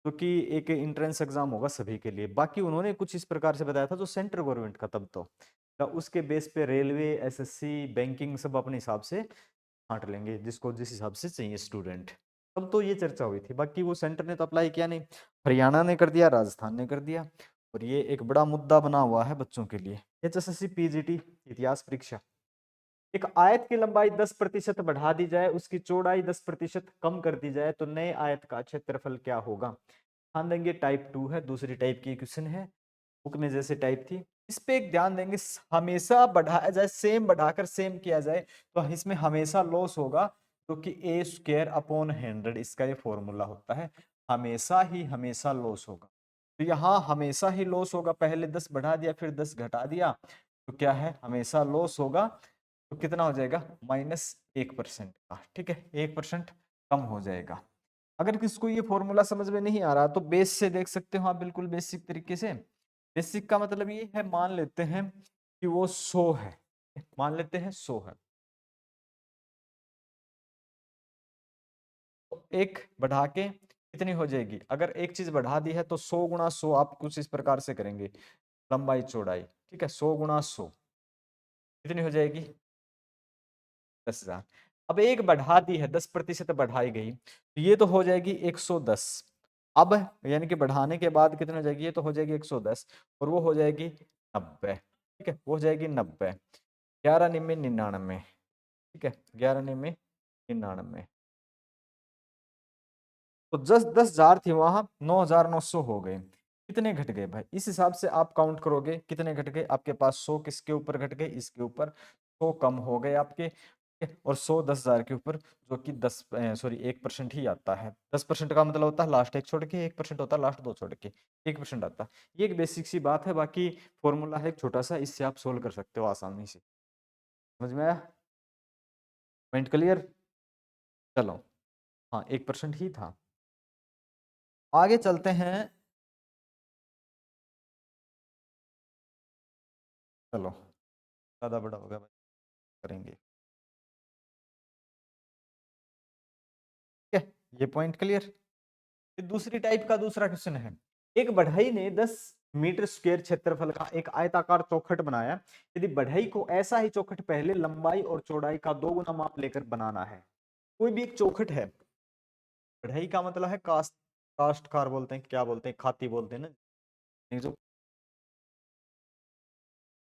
तो कि एक एंट्रेंस एग्जाम होगा सभी के लिए। बाकी उन्होंने कुछ इस प्रकार से बताया था जो सेंट्रल गवर्नमेंट का तब तो उसके बेस पे रेलवे, एसएससी, बैंकिंग सब अपने हिसाब से छांट लेंगे जिसको जिस हिसाब से चाहिए स्टूडेंट। तब तो ये चर्चा हुई थी, बाकी वो सेंटर ने तो अप्लाई किया नहीं, हरियाणा ने कर दिया, राजस्थान ने कर दिया। और ये एक बड़ा मुद्दा बना हुआ है बच्चों के लिए। एचएसएससी पीजीटी इतिहास परीक्षा, एक आयत की लंबाई 10% बढ़ा दी जाए, उसकी चौड़ाई 10% कम कर दी जाए तो नए आयत का क्षेत्रफल क्या होगा। ध्यान देंगे टाइप 2 है, दूसरी टाइप की क्वेश्चन है, बुक में जैसे टाइप थी। इस पे एक ध्यान देंगे, हमेशा बढ़ाया जाए, सेम बढ़ाकर सेम किया जाए तो इसमें हमेशा लॉस होगा, क्योंकि ए स्क्वायर अपॉन 100 इसका ये फॉर्मूला होता है, हमेशा लॉस होगा। तो यहाँ हमेशा ही लॉस होगा, पहले 10 बढ़ा दिया फिर 10 घटा दिया तो क्या है, हमेशा लॉस होगा। तो कितना हो जाएगा, -1% का, ठीक है, 1% कम हो जाएगा। अगर किसको ये फॉर्मूला समझ में नहीं आ रहा तो बेस से देख सकते हो आप, बिल्कुल बेसिक तरीके से। बेसिक का मतलब ये है, मान लेते हैं कि वो 100 है, मान लेते हैं 100 है, तो एक बढ़ा के कितनी हो जाएगी, अगर एक चीज बढ़ा दी है तो 100 गुणा 100 आप कुछ इस प्रकार से करेंगे, लंबाई चौड़ाई, ठीक है, 100 गुणा 100 कितनी हो जाएगी, 10,000। अब एक बढ़ा दी है, 10% बढ़ाई गई तो ये तो हो जाएगी 110। अब यानी कि बढ़ाने के बाद कितनी हो जाएगी, ये तो हो जाएगी 110 और वो हो जाएगी 90, ठीक है, वो हो जाएगी 90, 11 निम्न 99, ठीक है, 11 निम्न 99। तो 10,000 थी वहां, 9,900 हो गए, कितने घट गए भाई, इस हिसाब से आप काउंट करोगे कितने घट गए आपके पास, 100 किसके ऊपर घट गए, इसके ऊपर, 100 कम हो गए आपके, और 100 10,000 के ऊपर, जो कि 1% ही आता है। 10% का मतलब होता है लास्ट एक छोड़ के, 1% होता है लास्ट दो छोड़ के, 1% आता है। ये एक बेसिक सी बात है, बाकी फॉर्मूला है एक छोटा सा, इससे आप सोल्व कर सकते हो आसानी से। समझ में आया, पॉइंट क्लियर। चलो, हाँ 1% ही था। आगे चलते हैं, चलो ज्यादा बड़ा हो गया भाई, करेंगे, ठीक है, ये पॉइंट क्लियर। दूसरी टाइप का दूसरा क्वेश्चन है, एक बढ़ई ने 10 मीटर स्क्वायर क्षेत्रफल का एक आयताकार चौखट बनाया, यदि बढ़ई को ऐसा ही चौखट पहले लंबाई और चौड़ाई का 2 गुना माप लेकर बनाना है। कोई भी एक चौखट है, बढ़ई का मतलब है कास्टकार बोलते हैं, क्या बोलते हैं, खाती बोलते हैं ना, ये जो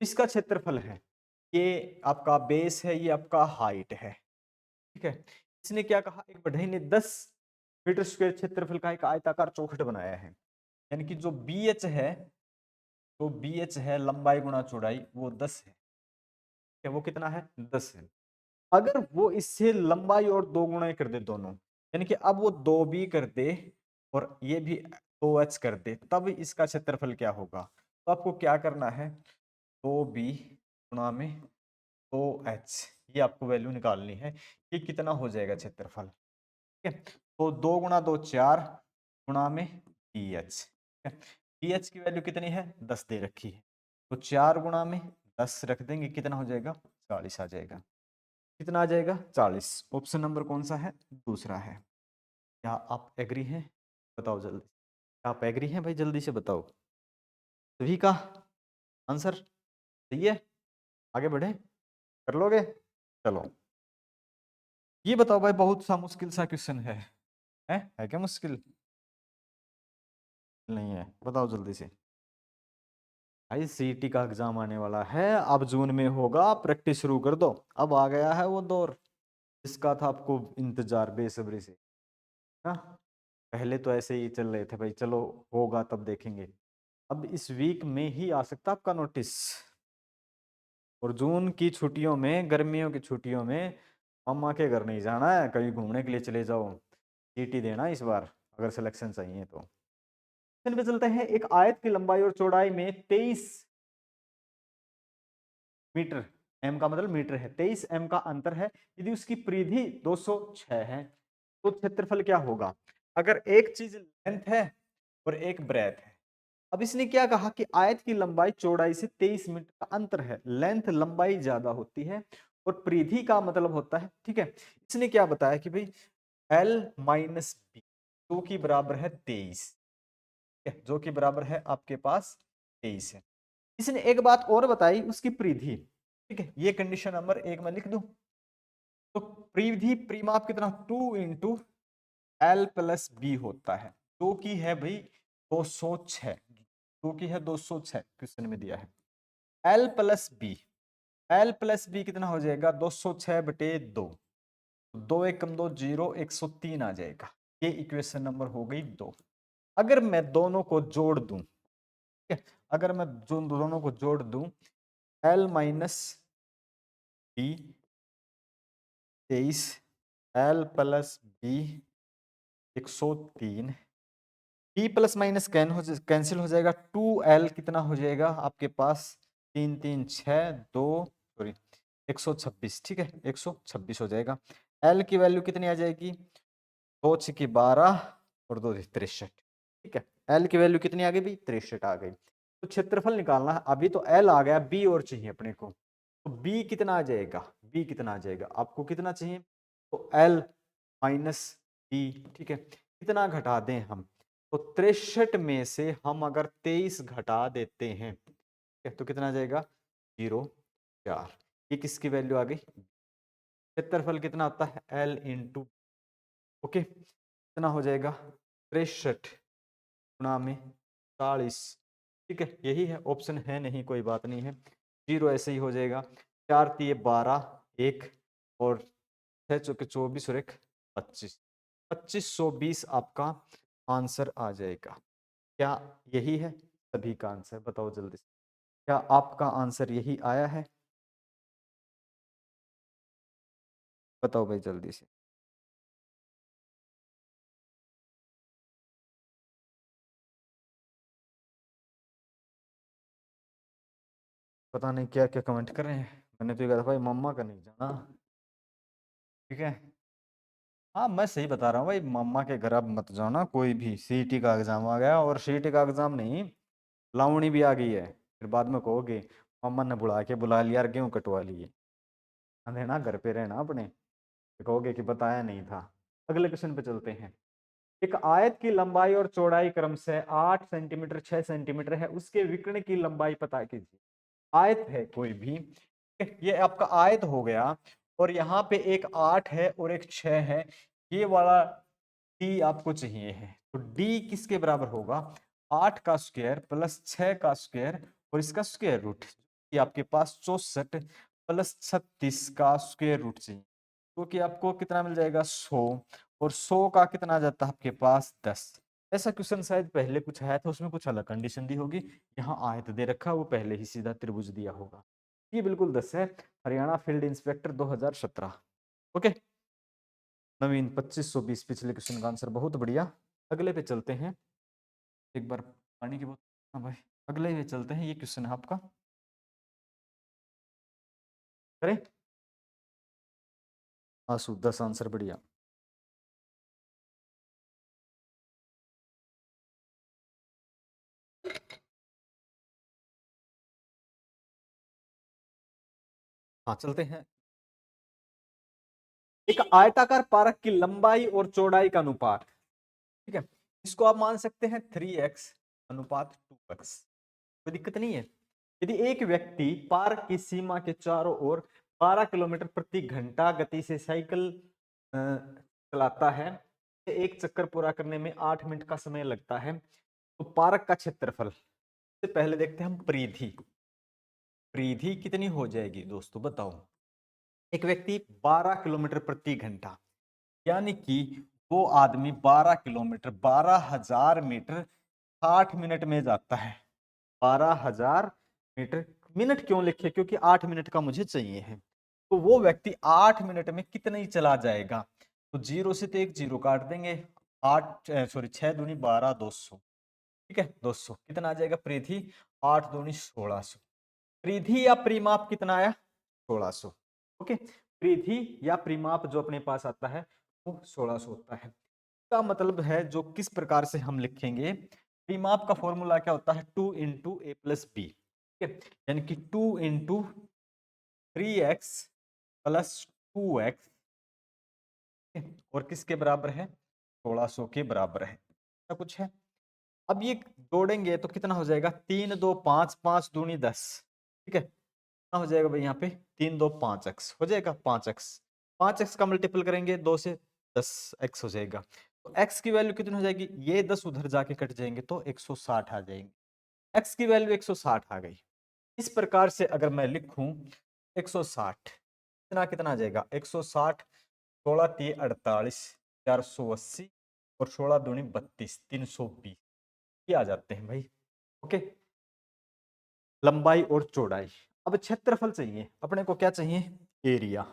इसका क्षेत्रफल है, ये आपका बेस है, ये आपका हाइट है, ठीक है। इसने क्या कहा, एक बढ़ई ने 10 मीटर स्क्वायर क्षेत्रफल का एक आयताकार चौखट बनाया है, यानी कि जो बी एच है, तो बी एच है लंबाई गुणा चौड़ाई, वो 10 है, क्या वो कितना है, 10 है। अगर वो इससे लंबाई और 2 गुना कर दे दोनों, यानी कि अब वो 2b कर दे और ये भी 2h कर दे, तब इसका क्षेत्रफल क्या होगा। तो आपको क्या करना है, 2b गुणा में 2h, ये आपको वैल्यू निकालनी है, ये कितना हो जाएगा क्षेत्रफल, ठीक है। तो 2 गुणा 2 4 गुणा में bh, bh की वैल्यू कितनी है, 10 दे रखी है, तो 4 गुणा में 10 रख देंगे, कितना हो जाएगा, 40 आ जाएगा। कितना आ जाएगा, 40। ऑप्शन नंबर कौन सा है, दूसरा है। क्या आप एग्री हैं, बताओ जल्दी, आप एग्री हैं भाई, जल्दी से बताओ, सभी का आंसर सही है, आगे बढ़े, कर लोगे। चलो, ये बताओ भाई, बहुत सा मुश्किल सा क्वेश्चन है क्या मुश्किल, नहीं है, बताओ जल्दी से। भाई सीटी का एग्जाम आने वाला है, अब जून में होगा, प्रैक्टिस शुरू कर दो, अब आ गया है वो दौर, इसका था आपको इंतजार बेसब्री से, ना, पहले तो ऐसे ही चल रहे थे भाई, चलो होगा तब देखेंगे, अब इस वीक में ही आ सकता आपका नोटिस। और जून की छुट्टियों में, गर्मियों की छुट्टियों में मम्मा के घर नहीं जाना है, कहीं घूमने के लिए चले जाओ, सीटी देना इस बार अगर सिलेक्शन चाहिए तो। क्वेश्चन पे चलते हैं, एक आयत की लंबाई और चौड़ाई में 23 मीटर, एम का मतलब मीटर है, 23 एम का अंतर है, यदि उसकी परिधि 206 है तो क्षेत्रफल क्या होगा। अगर एक चीज लेंथ है और एक ब्रेथ है, अब इसने क्या कहा कि आयत की लंबाई चौड़ाई से 23 मीटर का अंतर है, लेंथ लंबाई ज्यादा होती है और परिधि का मतलब होता है, ठीक है। इसने क्या बताया कि भाई L माइनस बी, जो कि बराबर है 23, जो कि बराबर है आपके पास 23 है। इसने एक बात और बताई, उसकी परिधि, ठीक है, ये कंडीशन नंबर 1 में लिख दूं, तो परिधि परिमाप कितना 2 इंटू एल प्लस बी होता है, जो कि है भाई 206, जो कि है 206 क्वेश्चन में दिया है। L plus B, L plus B कितना हो जाएगा 206 बटे 2, 2 एक कम 2 0, 103 आ जाएगा। ये इक्वेशन नंबर हो गई 2। अगर मैं दोनों को जोड़ दूं, ठीक है, अगर मैं दोनों को जोड़ दूं, L minus B 23, L plus B 103, B plus minus cancel हो जाएगा, 2l कितना हो जाएगा आपके पास 3 3 6 2 सॉरी 126, ठीक है 126 हो जाएगा। l की वैल्यू कितनी आ जाएगी 2 6 12 और 2 63, ठीक है। l की वैल्यू कितनी आ गई भाई 63 आ गई। तो क्षेत्रफल निकालना है, अभी तो l आ गया, b और चाहिए अपने को, तो b कितना आ जाएगा, b कितना आ जाएगा आपको कितना चाहिए, तो l माइनस b, ठीक है। कितना घटा दें हम, तो 63 में से हम अगर 23 घटा देते हैं तो कितना आ जाएगा 0,4। ये किसकी वैल्यू आ गई, क्षेत्रफल कितना होता है L इंटू, ओके कितना हो जाएगा 63 गुणा में 40, ठीक है। यही है ऑप्शन है नहीं, कोई बात नहीं है, 0 ऐसे ही हो जाएगा। 4 तिये 12, 1 और 6 चौके 24 और 1 25, 2520 आपका आंसर आ जाएगा। क्या यही है सभी का आंसर, बताओ जल्दी से, क्या आपका आंसर यही आया है, बताओ भाई जल्दी से। पता नहीं क्या क्या कमेंट कर रहे हैं, मैंने तो ये कहा था भाई मम्मा का नहीं जाना, ठीक है। हाँ मैं सही बता रहा हूँ भाई, मम्मा के घर अब मत जाओ ना, कोई भी सीईटी का एग्जाम आ गया, और सीईटी का एग्जाम नहीं लावणी भी आ गई है, फिर बाद में कहोगे मम्मा ने बुला लिया और गेहूं कटवा लिए, अंधेना घर पे रहना अपने, फिर कहोगे कि बताया नहीं था। अगले क्वेश्चन पे चलते हैं। एक आयत की लंबाई और चौड़ाई क्रम से 8 सेंटीमीटर 6 सेंटीमीटर है, उसके विकर्ण की लंबाई पता कीजिए। आयत है कोई भी, ये आपका आयत हो गया, और यहाँ पे एक 8 है और एक 6 है, ये वाला डी आपको चाहिए है, तो डी किसके बराबर होगा 8 का स्क्वायर प्लस 6 का स्क्वायर और इसका स्क्वायर रूट, ये आपके पास 64 प्लस 36 का स्क्वायर रूट चाहिए, तो कि आपको कितना मिल जाएगा 100, और 100 का कितना आ जाता है आपके पास 10। ऐसा क्वेश्चन शायद पहले कुछ आया था, उसमें कुछ अलग कंडीशन दी होगी, यहाँ आयत दे रखा वो पहले ही सीधा त्रिभुज दिया होगा। ये बिल्कुल 10 है, हरियाणा फील्ड इंस्पेक्टर 2017, ओके। नवीन 2520 पिछले क्वेश्चन का आंसर, बहुत बढ़िया। अगले पे चलते हैं, एक बार पानी की बोतल, हाँ भाई अगले पे चलते हैं, ये क्वेश्चन है आपका, करें आंसू 10 आंसर, बढ़िया। हाँ चलते हैं। एक आयताकार पार्क की लंबाई और चौड़ाई का अनुपात, ठीक है, इसको आप मान सकते हैं 3x अनुपात 2x, कोई दिक्कत नहीं है। यदि एक व्यक्ति पार्क की सीमा के चारों ओर 12 किलोमीटर प्रति घंटा गति से साइकिल चलाता है, एक चक्कर पूरा करने में 8 मिनट का समय लगता है, तो पार्क का क्षेत्रफल, से पहले देखते हैं हम परिधि, परिधि कितनी हो जाएगी दोस्तों बताओ। एक व्यक्ति 12 किलोमीटर प्रति घंटा, यानी कि वो आदमी 12 किलोमीटर 12,000 मीटर 60 मिनट में जाता है, 12,000 मीटर, मिनट क्यों लिखे क्योंकि 8 मिनट का मुझे चाहिए है, तो वो व्यक्ति 8 मिनट में कितना ही चला जाएगा, तो जीरो से तो एक जीरो काट देंगे, 8 सॉरी 6 दूनी 12 200, ठीक है 200 कितना आ जाएगा परिधि 8 दूनी 1600, परिधि या परिमाप कितना आया 1600, ओके। परिधि या परिमाप जो अपने पास आता है वो 1600 होता है। का मतलब है जो किस प्रकार से हम लिखेंगे, परिमाप का फॉर्मूला क्या होता है 2 इंटू ए प्लस बी, ठीक है, यानी कि 2 इंटू 3x प्लस 2x, और किसके बराबर है 1600 के बराबर है, ऐसा कुछ है। अब ये जोड़ेंगे तो कितना हो जाएगा 3 2 5, 5 दूनी 10, ठीक है, कितना हो जाएगा भाई यहाँ पे 3 2 5x हो जाएगा, 5x 5x का मल्टीपल करेंगे 2 से 10x हो जाएगा। तो x की वैल्यू कितनी हो जाएगी, ये 10 उधर जाके कट जाएंगे तो 160 आ जाएंगे। x की वैल्यू 160 आ गई। इस प्रकार से अगर मैं लिखूं 160 कितना कितना आ जाएगा, 160 16 3 48 480 और 16 दूनी 32 320 ये आ जाते हैं भाई। ओके, लंबाई और चौड़ाई। अब क्षेत्रफल चाहिए अपने को, क्या चाहिए, एरिया।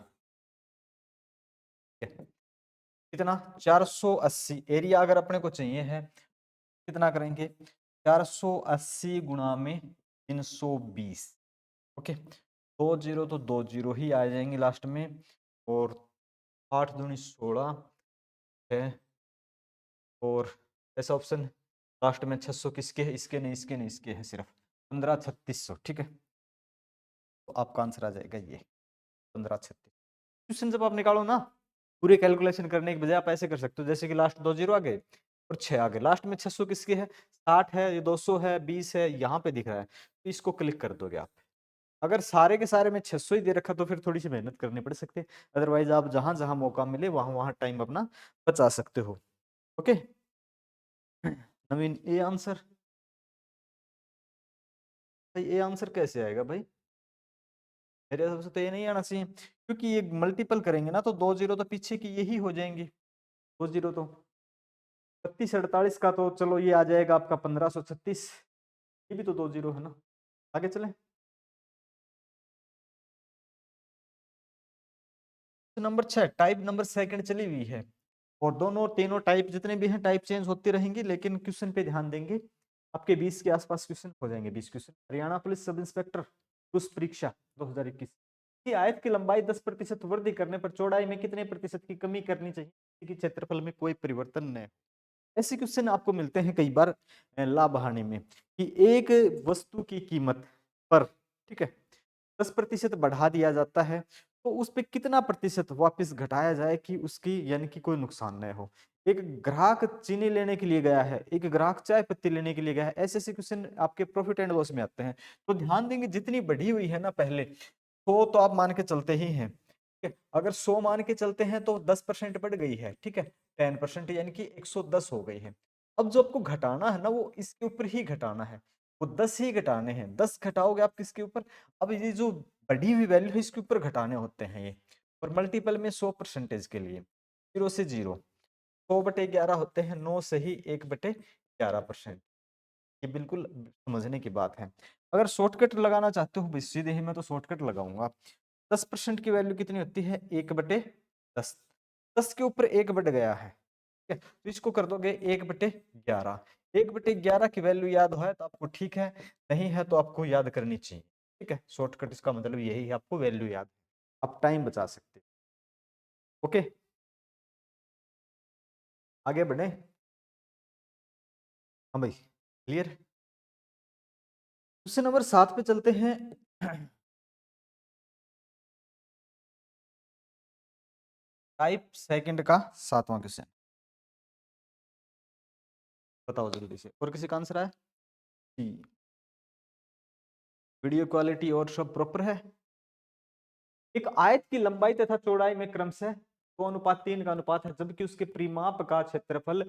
कितना, 480 एरिया अगर अपने को चाहिए है, कितना करेंगे 480 गुणा में 320। ओके, 2 जीरो तो 2 जीरो ही आ जाएंगे लास्ट में, और 8 दूनी 16 है, और ऐसा ऑप्शन लास्ट में 600 किसके है, इसके नहीं इसके नहीं इसके है, सिर्फ 15 3600। ठीक है, तो आपका आंसर आ जाएगा ये 15 36। क्वेश्चन जब आप निकालो ना, पूरे कैलकुलेशन करने के बजाय आप ऐसे कर सकते हो, जैसे कि लास्ट 2 जीरो आ गए और 6 आ गए, लास्ट में 600 किसके है, 60 है, ये 200 है, 20 है, यहाँ पे दिख रहा है, तो इसको क्लिक कर दोगे आप। अगर सारे के सारे में 600 ही दे रखा तो फिर थोड़ी सी मेहनत करनी पड़ सकती है, अदरवाइज आप जहां जहां मौका मिले वहां वहां टाइम अपना बचा सकते हो। ओके, नवीन ए आंसर, भाई ए आंसर कैसे आएगा भाई, मेरे हिसाब से तो ये नहीं आना चाहिए, क्योंकि ये मल्टीपल करेंगे ना तो 2 जीरो तो पीछे की यही हो जाएंगे, 2 जीरो तो 36 48 का तो चलो ये आ जाएगा आपका 1536, ये भी तो 2 जीरो है ना। आगे चलें, नंबर 6 टाइप नंबर सेकंड चली हुई है, और दोनों तीनों टाइप जितने भी हैं टाइप चेंज होती रहेंगी, लेकिन क्वेश्चन पे ध्यान देंगे, आपके 20 के आसपास क्वेश्चन हो जाएंगे, 20 question. Haryana police sub inspector पुरुष परीक्षा 2021 की आयत की लंबाई 10% वृद्धि करने पर चौड़ाई में कितने प्रतिशत की कमी करनी चाहिए कि क्षेत्रफल में कोई परिवर्तन न। ऐसे क्वेश्चन आपको मिलते हैं कई बार लाभ हानि में, कि एक वस्तु की कीमत पर, ठीक है, 10% बढ़ा दिया जाता है, तो उस पे कितना प्रतिशत वापस घटाया जाए कि उसकी यानी कि कोई नुकसान न हो। एक ग्राहक चीनी लेने के लिए गया है, एक ग्राहक चाय पत्ती लेने के लिए गया है, ऐसे ऐसे क्वेश्चन आपके प्रॉफिट एंड लॉस में आते हैं। तो ध्यान देंगे, जितनी बढ़ी हुई है ना पहले 100 तो आप मान के चलते ही हैं, ठीक है? अगर 100 मान के चलते हैं तो 10% बढ़ गई है, ठीक है, 10% यानी कि 110 हो गई है। अब जो आपको घटाना है ना वो इसके ऊपर ही घटाना है, वो 10 ही घटाने हैं, 10 घटाओगे आप किसके ऊपर, अब ये जो बढ़ी हुई वैल्यू है इसके ऊपर घटाने होते हैं ये, और मल्टीपल में 100% के लिए 0 से 0 100/11 होते हैं, 9 से ही 1/11%। ये बिल्कुल समझने की बात है। अगर शॉर्टकट लगाना चाहते हो सीधे ही मैं तो शॉर्टकट लगाऊंगा। 10% की वैल्यू कितनी होती है, 1/10, 10 के ऊपर 1 बढ़ गया है, ठीक है, तो इसको कर दोगे 1/11। 1/11 की वैल्यू याद है तो आपको ठीक है, नहीं है तो आपको याद करनी चाहिए, ठीक है। शॉर्टकट इसका मतलब यही है, आपको वैल्यू याद, आप टाइम बचा सकते। ओके, आगे बढ़े, हाँ भाई, क्लियर। क्वेश्चन नंबर 7 पे चलते हैं। टाइप सेकंड का 7वां क्वेश्चन, बताओ जल्दी से, और किसी का आंसर आया जी। वीडियो क्वालिटी और सब प्रॉपर है। एक आयत की लंबाई तथा चौड़ाई में क्रमशः 2:3 का अनुपात है, जबकि उसके परिमाप का क्षेत्रफल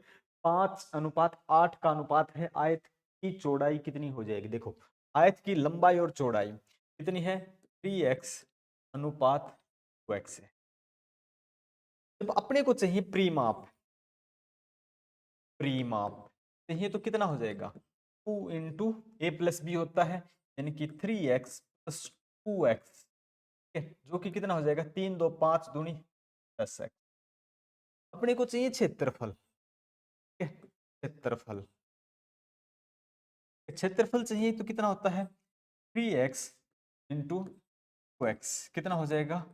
5:8 का अनुपात है, आयत की चौड़ाई कितनी हो जाएगी। देखो, आयत की लंबाई और चौड़ाई कितनी है, 3x अनुपात 2x है। जब अपने को चाहिए परिमाप, परिमाप चाहिए तो कितना हो जाएगा, 2 इंटू ए प्लस बी होता है, यानी कि 3x प्लस 2x, जो कि कितना हो जाएगा, 3 2 5 दूनी 10x। अपने को चाहिए क्षेत्रफल, ठीक है, क्षेत्रफल, क्षेत्रफल चाहिए तो कितना होता है, 3x इंटू 2x कितना हो जाएगा,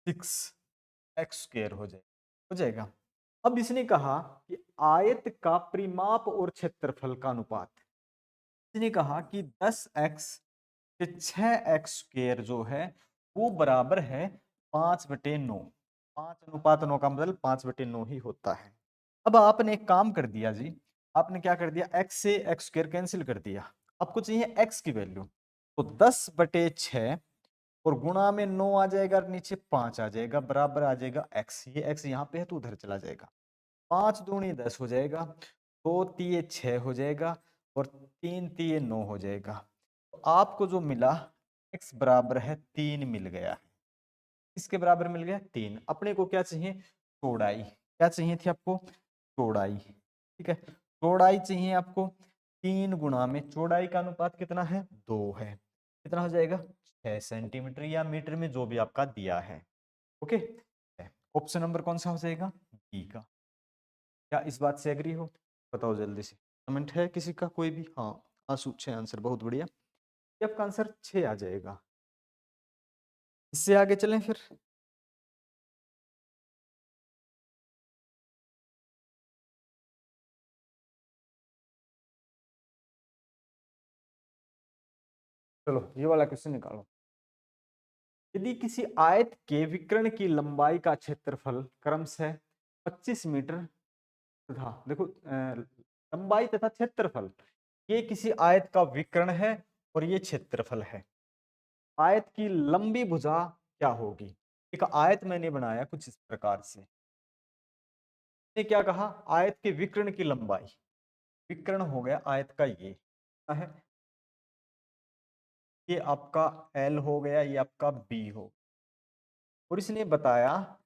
6x² हो जाएगा। अब इसने कहा कि आयत का परिमाप और क्षेत्रफल का अनुपात, इसने कहा कि 10x से 6x² जो है वो बराबर है 5/9। 5:9 का मतलब 5/9 ही होता है। अब आपने एक काम कर दिया जी, आपने क्या कर दिया, x से x² कैंसिल कर दिया, आपको चाहिए x की वैल्यू, तो 10/6 और गुणा में 9 आ जाएगा और नीचे 5 आ जाएगा, बराबर आ जाएगा x। ये x यहाँ पे है तो उधर चला जाएगा। 5 दूनी 10 हो जाएगा, 2 तिये 6 हो जाएगा और 3 तिये 9 हो जाएगा। तो आपको जो मिला x बराबर है 3 मिल गया। इसके बराबर मिल गया 3। अपने को क्या चाहिए? चौड़ाई। क्या चाहिए थी आपको? चौड़ाई। ठीक है, चौड़ाई चाहिए आपको। 3 गुणा में चौड़ाई का अनुपात कितना है? 2 है। कितना हो जाएगा? 6 सेंटीमीटर या मीटर में जो भी आपका दिया है। ओके, ऑप्शन नंबर कौन सा हो जाएगा? बी का। क्या इस बात से एग्री हो? बताओ जल्दी से। कमेंट है किसी का कोई भी? हाँ, आंसू 6 आंसर, बहुत बढ़िया। ये आपका आंसर 6 आ जाएगा। इससे आगे चलें फिर। चलो ये वाला क्वेश्चन निकालो। यदि किसी आयत के विकर्ण की लंबाई का क्षेत्रफल क्रमशः 25 मीटर तथा देखो लंबाई तथा क्षेत्रफल, ये किसी आयत का विकर्ण है और ये क्षेत्रफल है। आयत की लंबी भुजा क्या होगी? एक आयत मैंने बनाया कुछ इस प्रकार से। ने क्या कहा? आयत के विकर्ण की लंबाई। विकर्ण हो गया आयत का ये है, ये आपका एल हो गया, ये आपका बी हो। और इसने बताया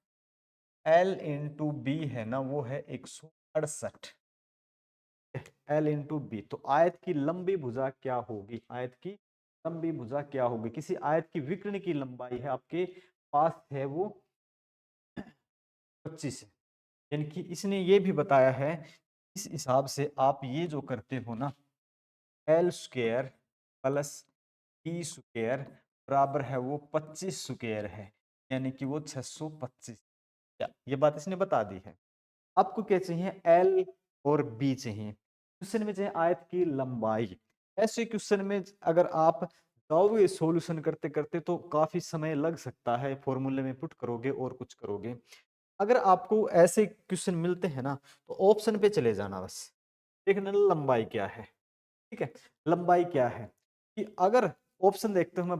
एल इंटू बी है ना, वो है 168। एल इंटू बी, तो आयत की लंबी भुजा क्या होगी? आयत की लंबी भुजा क्या होगी? किसी आयत की विकर्ण की लंबाई है आपके पास है वो 25 है, यानी कि इसने ये भी बताया है। इस हिसाब से आप ये जो करते हो ना, L square plus B square बराबर है वो 25 स्क्वायर है, यानी कि वो 625। ये बात इसने बता दी है। आपको क्या चाहिए? एल और बी चाहिए। क्वेश्चन में चाहिए आयत की लंबाई। ऐसे क्वेश्चन में अगर आप जाओगे सॉल्यूशन करते करते तो काफी समय लग सकता है, फॉर्मूले में पुट करोगे और कुछ करोगे। अगर आपको ऐसे क्वेश्चन मिलते हैं ना, तो ऑप्शन पे चले जाना, बस देखना लंबाई क्या है। ठीक है, लंबाई क्या है कि अगर ऑप्शन देखते हो, मैं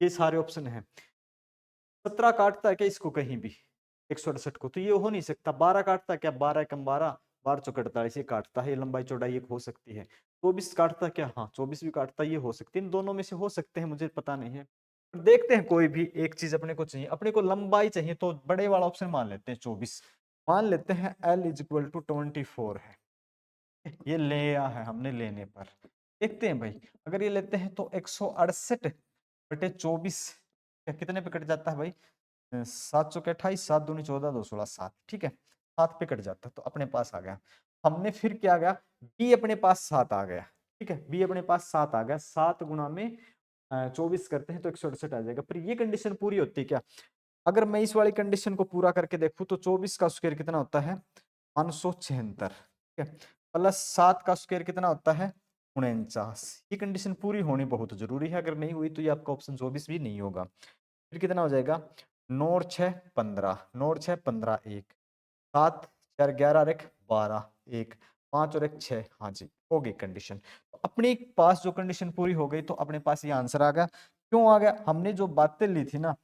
ये सारे ऑप्शन हैं, 17 काटता है क्या इसको कहीं भी 168 को? तो ये हो नहीं सकता। 12 काटता है क्या? 12 कम 12, 12 चौक 48, ये काटता है। ये लंबाई चौड़ाई एक हो सकती है। 24 काटता है क्या? हाँ 24 भी काटता है, ये हो सकती है। इन दोनों में से हो सकते हैं, मुझे पता नहीं है। देखते हैं, कोई भी एक चीज अपने को चाहिए। अपने को लंबाई चाहिए तो बड़े वाला ऑप्शन मान लेते हैं 24। मान लेते हैं एल इज इक्वल टू 24 है। ये लिया है हमने लेने पर। देखते हैं भाई, अगर ये लेते हैं तो 168/24 कितने पे कट जाता है भाई? 7 चौके 28, 7 दूनी 14, 2 16, 7। ठीक है, 7 पे कट जाता है तो अपने पास आ गया। हमने फिर क्या आ गया? बी अपने पास 7 आ गया। ठीक है, बी अपने पास 7 आ गया। 7 गुणा में 24 करते हैं तो 168 आ जाएगा। पर ये कंडीशन पूरी होती है क्या? अगर मैं इस वाली कंडीशन को पूरा करके देखूं तो 24 का स्क्वायर कितना होता है? 576। ठीक है, प्लस 7 का स्क्वायर कितना होता है? 49। ये कंडीशन पूरी होनी बहुत जरूरी है। अगर नहीं हुई तो ये आपका ऑप्शन 24 भी नहीं होगा। फिर कितना हो जाएगा? 9 और 6 15, 9 और 6 15, 1 7 4 11 और 1 12, 1 5 और 1 6। हाँ जी, हो गई कंडीशन। तो अपने पास जो कंडीशन पूरी हो गई तो अपने पास ये आंसर आ गया। क्यों आ गया? हमने जो बातें ली थी ना,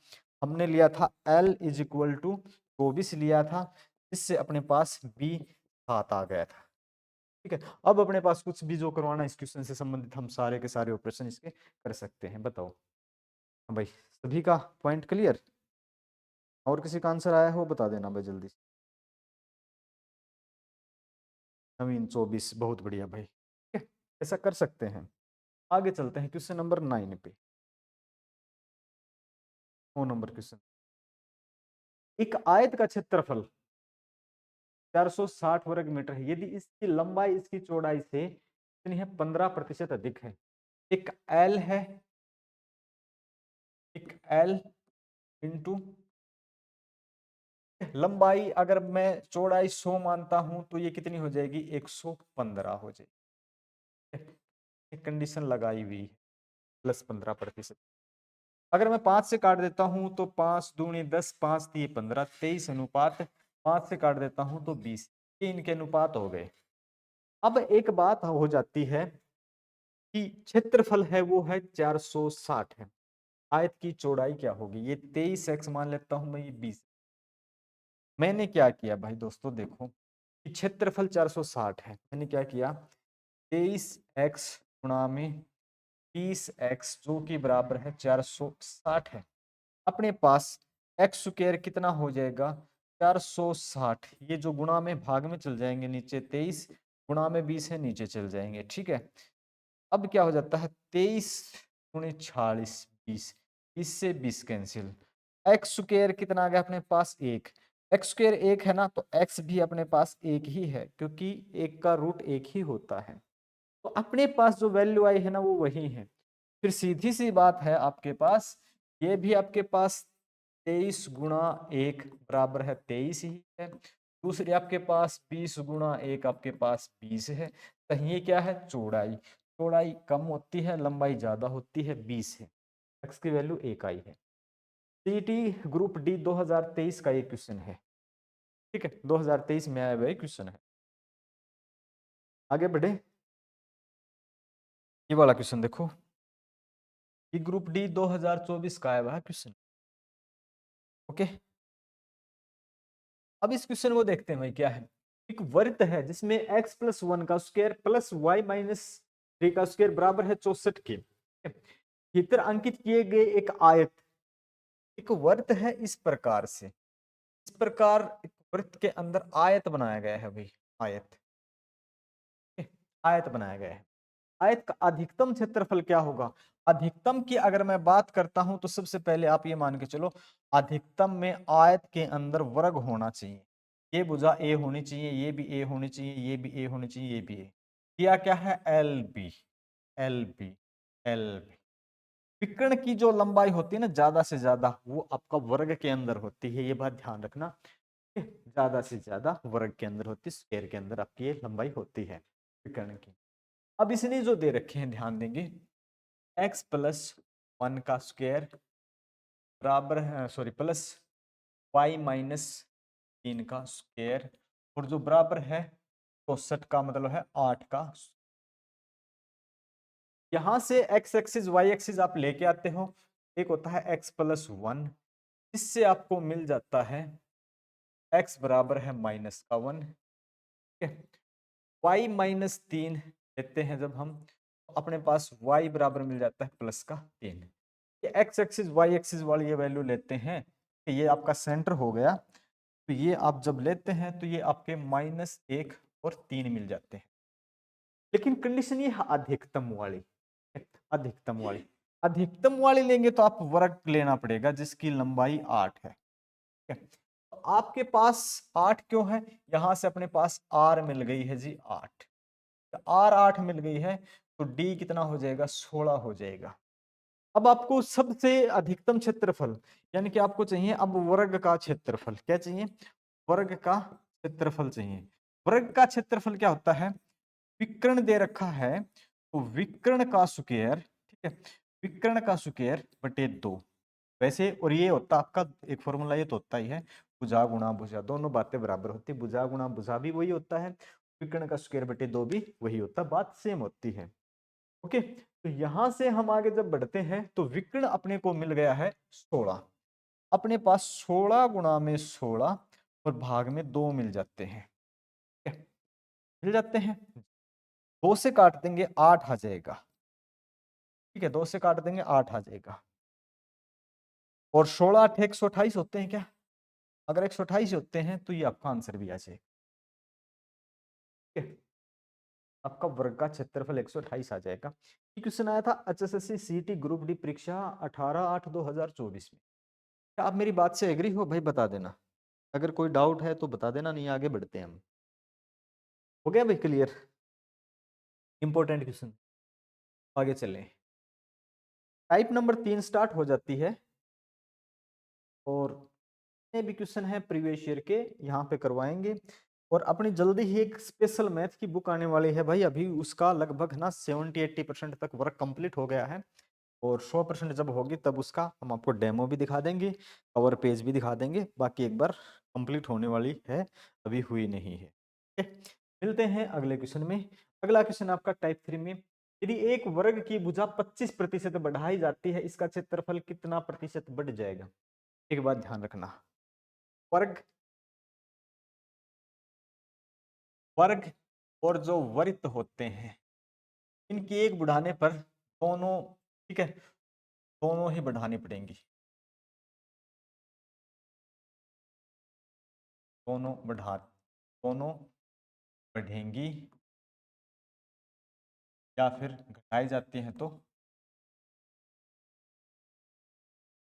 हमने लिया था L इज इक्वल टू 24 लिया था, जिससे अपने पास B 7 आ गया था। ठीक है, अब अपने पास कुछ भी जो करवाना इस क्वेश्चन से संबंधित हम सारे के सारे ऑपरेशन इसके कर सकते हैं। बताओ। हाँ भाई, सभी का पॉइंट क्लियर? और किसी का आंसर आया हो बता देना भाई जल्दी से। नवीन 24, बहुत बढ़िया भाई। ठीक है, ऐसा कर सकते हैं। आगे चलते हैं क्वेश्चन नंबर 9 पे। 9 नंबर क्वेश्चन। एक आयत का क्षेत्रफल 460 वर्ग मीटर है, यदि इसकी लंबाई इसकी चौड़ाई से कितनी है? 15% अधिक है। एक एल है, एक एल इंटू लंबाई, अगर मैं चौड़ाई 100 मानता हूं तो ये कितनी हो जाएगी? 115 हो जाएगी। कंडीशन लगाई हुई है प्लस 15%। अगर मैं 5 से काट देता हूं तो 5 दूनी 10, 5 3 15, 23 अनुपात 5 से काट देता हूं तो 20। ये इनके अनुपात हो गए। अब एक बात हो जाती है कि क्षेत्रफल है वो है 460 है। आयत की चौड़ाई क्या होगी? ये 23x मान लेता हूं मैं, ये 20। मैंने क्या किया भाई दोस्तों, देखो कि क्षेत्रफल 460 है, मैंने क्या किया 23x गुणा में 20x जो कि बराबर है 460 है। अपने पास एक्स स्क्वायर कितना हो जाएगा 460, ये जो गुणा में भाग में चल जाएंगे नीचे, 23 गुणा में 20 है नीचे चल जाएंगे, ठीक है। अब क्या हो जाता है 23 गुणे 40 20, इससे 20 कैंसिल। एक्स स्क्वायर कितना आ गया अपने पास 1, एक्स स्क्वायर 1 है ना, तो एक्स भी अपने पास 1 ही है क्योंकि 1 का रूट 1 ही होता है। तो अपने पास जो वैल्यू आई है ना वो वही है। फिर सीधी सी बात है आपके पास, ये भी आपके पास 23 गुणा 1 बराबर है 23 ही है। दूसरी आपके पास 20 गुणा 1 आपके पास 20 है। तो ये क्या है चौड़ाई, चौड़ाई कम होती है लंबाई ज्यादा होती है, 20 है, एक्स की वैल्यू 1 आई है। सीटी ग्रुप डी 2023 का ये क्वेश्चन है, ठीक है, 2023 में आया हुआ क्वेश्चन है। आगे बढ़े, ये वाला क्वेश्चन देखो, ये ग्रुप डी 2024 का आया हुआ क्वेश्चन, ओके। अब इस क्वेश्चन को देखते हैं भाई क्या है। एक वृत्त है जिसमें x प्लस 1 का स्क्वायर प्लस y माइनस 3 का स्क्वायर बराबर है 64 के भीतर अंकित किए गए एक आयत, एक वृत्त है इस प्रकार से, इस प्रकार एक वृत्त के अंदर आयत बनाया गया है भाई, आयत, आयत बनाया गया है। आयत का अधिकतम क्षेत्रफल क्या होगा? अधिकतम की अगर मैं बात करता हूं तो सबसे पहले आप ये मान के चलो, अधिकतम में आयत के अंदर वर्ग होना चाहिए। ये भुजा ए होनी चाहिए, ये भी ए होनी चाहिए, ये भी ए होनी चाहिए, ये भी ए। किया क्या है L B, L B, L B. विकर्ण की जो लंबाई होती है ना ज्यादा से ज्यादा, वो आपका वर्ग के अंदर होती है, ये बात ध्यान रखना। ज्यादा से ज्यादा वर्ग के अंदर होती है, स्क्वायर के अंदर आपकी ये लंबाई होती है विकर्ण की। अब इसने जो दे रखे हैं ध्यान देंगे, x प्लस 1 का स्क्वायर बराबर है, सॉरी प्लस y माइनस 3 का स्क्वायर, और जो बराबर है 64 का मतलब है 8 का। यहां से x एक्सिस y एक्सिस आप लेके आते हो, एक होता है x प्लस 1, इससे आपको मिल जाता है x बराबर है माइनस का 1, ठीक है। y माइनस 3 लेते हैं जब हम, तो अपने पास y बराबर मिल जाता है प्लस का 3। ये x एक्सिस y एक्सिस वाली ये वैल्यू लेते हैं कि ये आपका सेंटर हो गया, तो ये आप जब लेते हैं तो ये आपके -1 और 3 मिल जाते हैं। लेकिन कंडीशन ये है अधिकतम वाली, अधिकतम वाली, अधिकतम वाली लेंगे तो आप वर्ग लेना पड़ेगा जिसकी लंबाई 8 है, ठीक है। तो आपके पास 8 क्यों है, यहां से अपने पास r मिल गई है जी 8, आर 8 मिल गई है, तो डी कितना हो जाएगा 16 हो जाएगा। अब आपको सबसे अधिकतम क्षेत्रफल, यानी कि आपको चाहिए अब वर्ग का क्षेत्रफल, क्या चाहिए वर्ग का क्षेत्रफल चाहिए। वर्ग का क्षेत्रफल क्या होता है, विकर्ण दे रखा है तो विकर्ण का स्क्वायर, ठीक है, विकर्ण का स्क्वायर बटे 2 वैसे, और ये होता आपका एक फॉर्मूला, ये तो होता ही है भुजा गुणा भुजा, दोनों बातें बराबर होती है, भुजा गुणा भुजा भी वही होता है, विकर्ण का स्क्वायर बटे 2 भी वही होता है, बात सेम होती है, ओके। तो यहां से हम आगे जब बढ़ते हैं तो विकर्ण अपने को मिल गया है 16, अपने पास 16 गुणा में 16 और भाग में 2 मिल जाते हैं, ठीक है? मिल जाते हैं, 2 से काट देंगे 8 आ जाएगा, ठीक है, 2 से काट देंगे 8 आ जाएगा, और 16 8 128 होते हैं क्या, अगर 128 होते हैं तो ये आपका आंसर भी आ जाएगा, ठीक है। आपका वर्ग का क्षेत्रफल 128 आ जाएगा। ये क्वेश्चन आया था एचएसएससी सीटी ग्रुप डी परीक्षा 18/8/2024 में। क्या आप मेरी बात से एग्री हो भाई, बता देना, अगर कोई डाउट है तो बता देना, नहीं आगे बढ़ते हैं हम। हो गया भाई क्लियर, इंपॉर्टेंट क्वेश्चन, आगे चलें। टाइप नंबर 3 स्टार्ट हो जाती है, और जितने भी क्वेश्चन है प्रीवियस ईयर के यहाँ पे करवाएंगे, और अपनी जल्दी ही एक स्पेशल मैथ की बुक आने वाली है भाई, अभी उसका लगभग ना 70-80% तक वर्क कंप्लीट हो गया है, और 100% जब होगी तब उसका हम आपको डेमो भी दिखा देंगे, कवर पेज भी दिखा देंगे, बाकी एक बार कंप्लीट होने वाली है, अभी हुई नहीं है, ठीक है। मिलते हैं अगले क्वेश्चन में। अगला क्वेश्चन आपका टाइप 3 में, यदि एक वर्ग की भुजा 25% बढ़ाई जाती है, इसका क्षेत्रफल कितना प्रतिशत बढ़ जाएगा? एक बात ध्यान रखना, वर्ग वर्ग और जो वृत्त होते हैं, इनकी एक बढ़ाने पर दोनों, ठीक है, दोनों ही बढ़ानी पड़ेंगी, दोनों बढ़ेंगी, या फिर घटाई जाती हैं तो,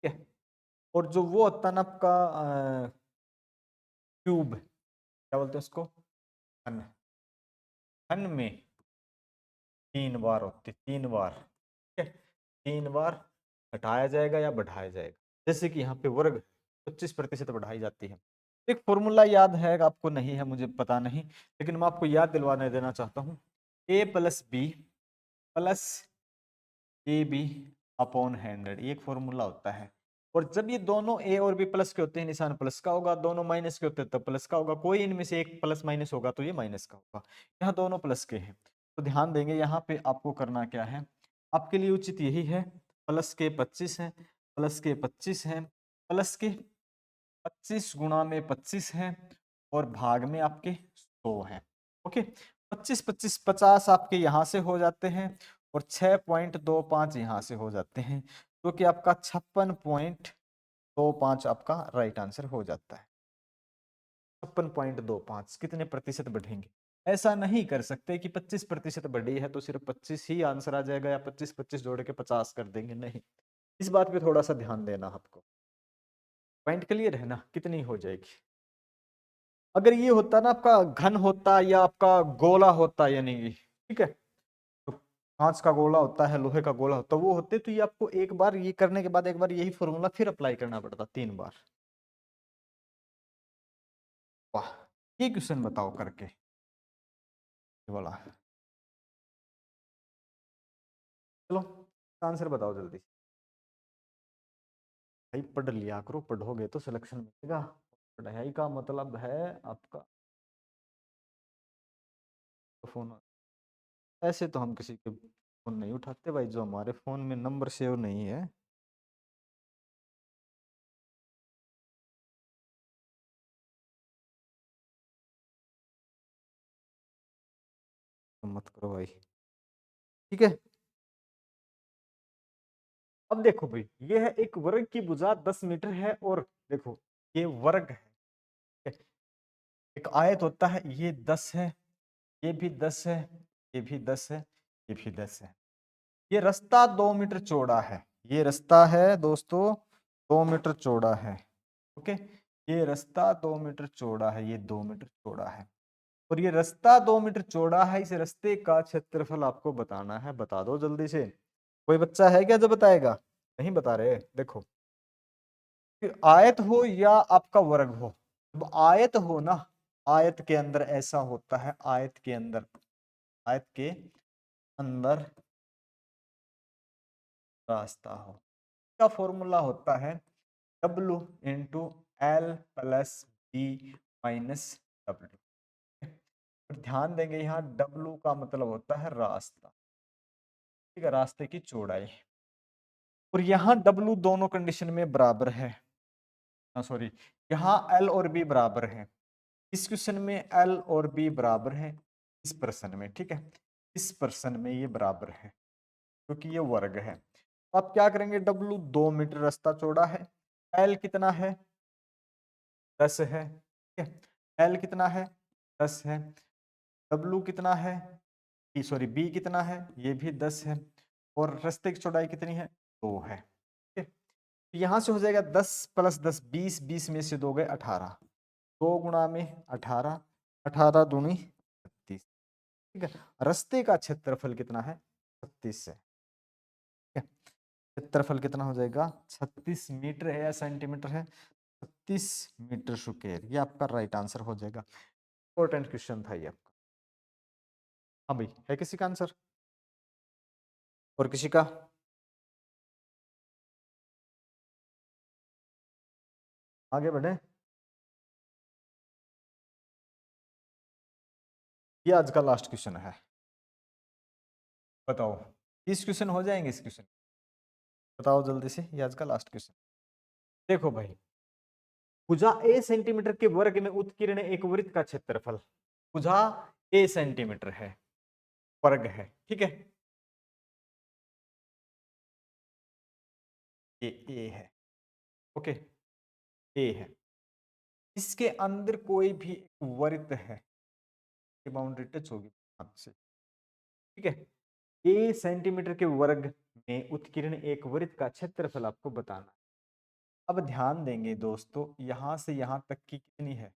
ठीक है। और जो वो होता है ना आपका क्यूब, क्या बोलते हैं उसको, घन, घन में 3 बार होती, 3 बार, ठीक है, 3 बार घटाया जाएगा या बढ़ाया जाएगा। जैसे कि यहाँ पे वर्ग 25% बढ़ाई जाती है। एक फॉर्मूला याद है, आपको नहीं है मुझे पता नहीं, लेकिन मैं आपको याद दिलवाने देना चाहता हूँ, a plus B plus A B upon 100, ये एक फॉर्मूला होता है। और जब ये दोनों ए और बी प्लस के होते हैं, निशान प्लस का होगा, दोनों माइनस के होते हैं तब प्लस का होगा, कोई इनमें से एक प्लस माइनस होगा तो ये माइनस का होगा। यहाँ दोनों प्लस के हैं, तो ध्यान देंगे यहाँ पे आपको करना क्या है, आपके लिए उचित यही है, प्लस के 25 है, प्लस के 25 है, प्लस के 25 गुणा में 25 है, और भाग में आपके 100 है। ओके, 25 25 50 आपके यहाँ से हो जाते हैं, और 6.25 यहाँ से हो जाते हैं, जो कि आपका 56.25 आपका राइट आंसर हो जाता है। 56.25 कितने प्रतिशत बढ़ेंगे? ऐसा नहीं कर सकते कि 25% बढ़ी है तो सिर्फ 25 ही आंसर आ जाएगा, या 25 25 जोड़ के 50 कर देंगे, नहीं। इस बात पे थोड़ा सा ध्यान देना आपको। पॉइंट क्लियर है ना, कितनी हो जाएगी? अगर ये होता ना आपका घन होता या आपका गोला होता, यानी कि, ठीक है, तो कांच का गोला होता है, लोहे का गोला होता है, वो होते तो ये आपको एक बार ये करने के बाद एक बार यही फॉर्मूला फिर अप्लाई करना पड़ता 3 बार। वाह, ये क्वेश्चन बताओ करके, ये वाला, चलो आंसर बताओ जल्दी। भाई पढ़ लिया करो, पढ़ोगे तो सिलेक्शन मिलेगा। पढ़ाई का मतलब है आपका फोन। ऐसे तो हम किसी के फोन नहीं उठाते भाई, जो हमारे फोन में नंबर सेव नहीं है। तो मत करो भाई, ठीक है। अब देखो भाई, ये है एक वर्ग की भुजा 10 मीटर है, और देखो ये वर्ग है, एक आयत होता है, ये 10 है, ये भी 10 है, ये भी 10 है, ये भी 10 है। ये रास्ता 2 मीटर चौड़ा है, ये रास्ता है दोस्तों 2 मीटर चौड़ा है। ओके, ये रास्ता 2 मीटर चौड़ा है, ये 2 मीटर चौड़ा है, और ये रास्ता 2 मीटर चौड़ा है। इस रास्ते का क्षेत्रफल आपको बताना है, बता दो जल्दी से। कोई बच्चा है क्या जो बताएगा? नहीं बता रहे, देखो, कि आयत हो या आपका वर्ग हो, अब आयत हो ना, आयत के अंदर ऐसा होता है, आयत के अंदर, आयत के अंदर रास्ता हो, का फॉर्मूला होता है W × L + B - W। ध्यान देंगे यहाँ W का मतलब होता है रास्ता, ठीक है, रास्ते की चौड़ाई। और यहाँ W दोनों कंडीशन में बराबर है, सॉरी, यहाँ L और B बराबर है। इस क्वेश्चन में L और B बराबर है, इस प्रश्न में, ठीक है, इस प्रश्न में ये बराबर है, क्योंकि ये वर्ग है। तो आप क्या करेंगे, W 2 मीटर रास्ता चौड़ा है, L कितना है, 10 है, ठीक है, L कितना है, 10 है, W कितना है, सॉरी B कितना है, ये भी 10 है, और रास्ते की चौड़ाई कितनी है, 2 है, ठीक है। तो यहाँ से हो जाएगा 10 + 10 20, 20 में से 2 गए 18, 2 गुणा में 18, 18 दूनी 36, ठीक है। रास्ते का क्षेत्रफल कितना है, 36 है, ठीक है। क्षेत्रफल कितना हो जाएगा, 36 मीटर है या सेंटीमीटर है, 36 मीटर स्क्वायर, ये आपका राइट आंसर हो जाएगा। इंपॉर्टेंट क्वेश्चन था ये आपका। हाँ भाई, है किसी का आंसर और किसी का? आगे बढ़े, ये आज का लास्ट क्वेश्चन है, बताओ 30 क्वेश्चन हो जाएंगे इस क्वेश्चन? बताओ जल्दी से, ये आज का लास्ट क्वेश्चन। देखो भाई, भुजा ए सेंटीमीटर के वर्ग में उत्कीर्ण एक वृत्त का क्षेत्रफल, भुजा ए सेंटीमीटर है, वर्ग है, ठीक है, ए है, ओके, ए है, इसके अंदर कोई भी वृत्त है, ये बाउंड्री टच होगी हाथ से, ठीक है, ए सेंटीमीटर के वर्ग में उत्कीर्ण एक वृत्त का क्षेत्रफल आपको बताना है। अब ध्यान देंगे दोस्तों, यहां से यहां तक की कितनी है,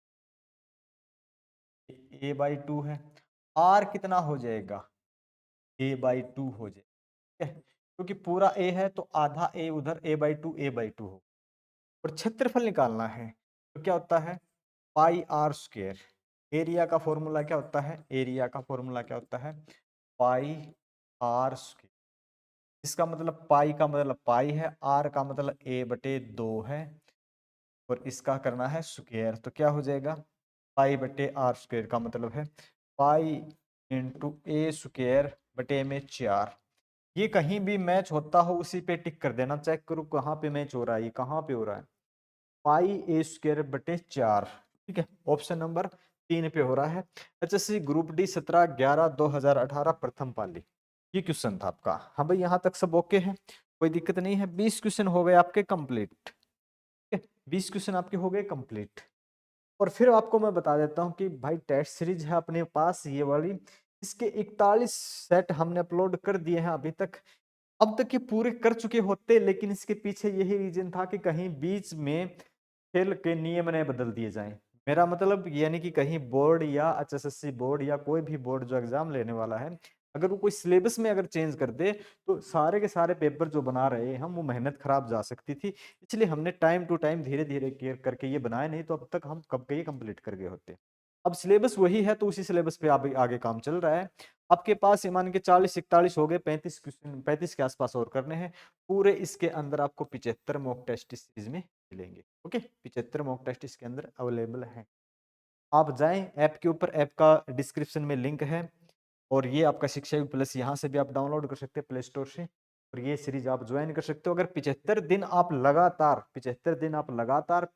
ए बाई टू है, आर कितना हो जाएगा, ए बाई टू हो जाएगा, ठीक है, क्योंकि पूरा ए है तो आधा ए उधर, ए बाई टू हो, और क्षेत्रफल निकालना है तो क्या होता है, पाई आर स्क्वायर। एरिया का फॉर्मूला क्या होता है, एरिया का फॉर्मूला क्या होता है, पाई आर स्क्वायर। इसका मतलब पाई का मतलब पाई है, आर का मतलब ए बटे दो है, और इसका करना है स्क्वायर, तो क्या हो जाएगा, पाई बटे आर स्क्वायर का मतलब है पाई इंटू ए स्क्वायर बटे में 4। ये कहीं भी मैच होता हो उसी पे टिक कर देना, चेक करो कहाँ पे मैच हो रहा है, ये कहाँ पे हो रहा है, पाई ए स्क्वायर बटे 4, ठीक है, ऑप्शन नंबर 3 पे हो रहा है। एचएससी ग्रुप डी 17/11/2018 प्रथम पाली, ये क्वेश्चन था आपका। हाँ भाई, यहाँ तक सब ओके है, कोई दिक्कत नहीं है। 20 क्वेश्चन हो गए आपके कंप्लीट, ठीक है, 20 क्वेश्चन आपके हो गए कंप्लीट। और फिर आपको मैं बता देता हूँ कि भाई टेस्ट सीरीज है अपने पास ये वाली, इसके 41 सेट हमने अपलोड कर दिए हैं अभी तक। अब तक ये पूरे कर चुके होते, लेकिन इसके पीछे यही रीजन था कि कहीं बीच में खेल के नियम न बदल दिए जाएं। मेरा मतलब यानी कि कहीं बोर्ड या एचएसएससी बोर्ड या कोई भी बोर्ड जो एग्जाम लेने वाला है, अगर वो कोई सिलेबस में अगर चेंज कर दे तो सारे के सारे पेपर जो बना रहे हैं हम, वो मेहनत खराब जा सकती थी। इसलिए हमने टाइम टू टाइम धीरे धीरे केयर करके ये बनाए, नहीं तो अब तक हम कब के ये कंप्लीट कर गए होते। अब सिलेबस वही है तो उसी सिलेबस पे आगे काम चल रहा है। आपके पास ये मान के 40-41 हो गए, 35 क्वेश्चन 35 के आसपास और करने हैं पूरे। इसके अंदर आपको 75 मॉक टेस्ट इस सीरीज में मिलेंगे, ओके, 75 मॉक टेस्ट इसके अंदर अवेलेबल है। आप जाएं ऐप के ऊपर, ऐप का डिस्क्रिप्शन में लिंक है, और ये आपका शिक्षा यू प्लस यहाँ से भी आप डाउनलोड कर सकते हैं प्ले स्टोर से, और ये सीरीज आप ज्वाइन कर सकते हो। अगर 75 दिन आप लगातार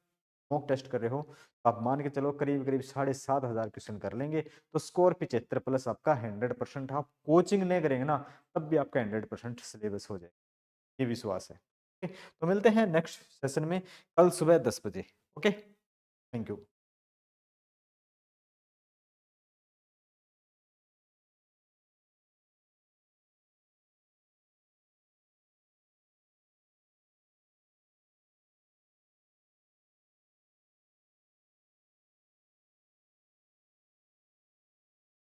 मॉक टेस्ट कर रहे हो तो आप मान के चलो करीब करीब 7,500 क्वेश्चन कर लेंगे, तो स्कोर 75 प्लस आपका 100%। आप कोचिंग नहीं करेंगे ना तब भी आपका 100% सिलेबस हो जाए, ये विश्वास है। ओके, तो मिलते हैं नेक्स्ट सेशन में कल सुबह 10 बजे। Okay, thank you.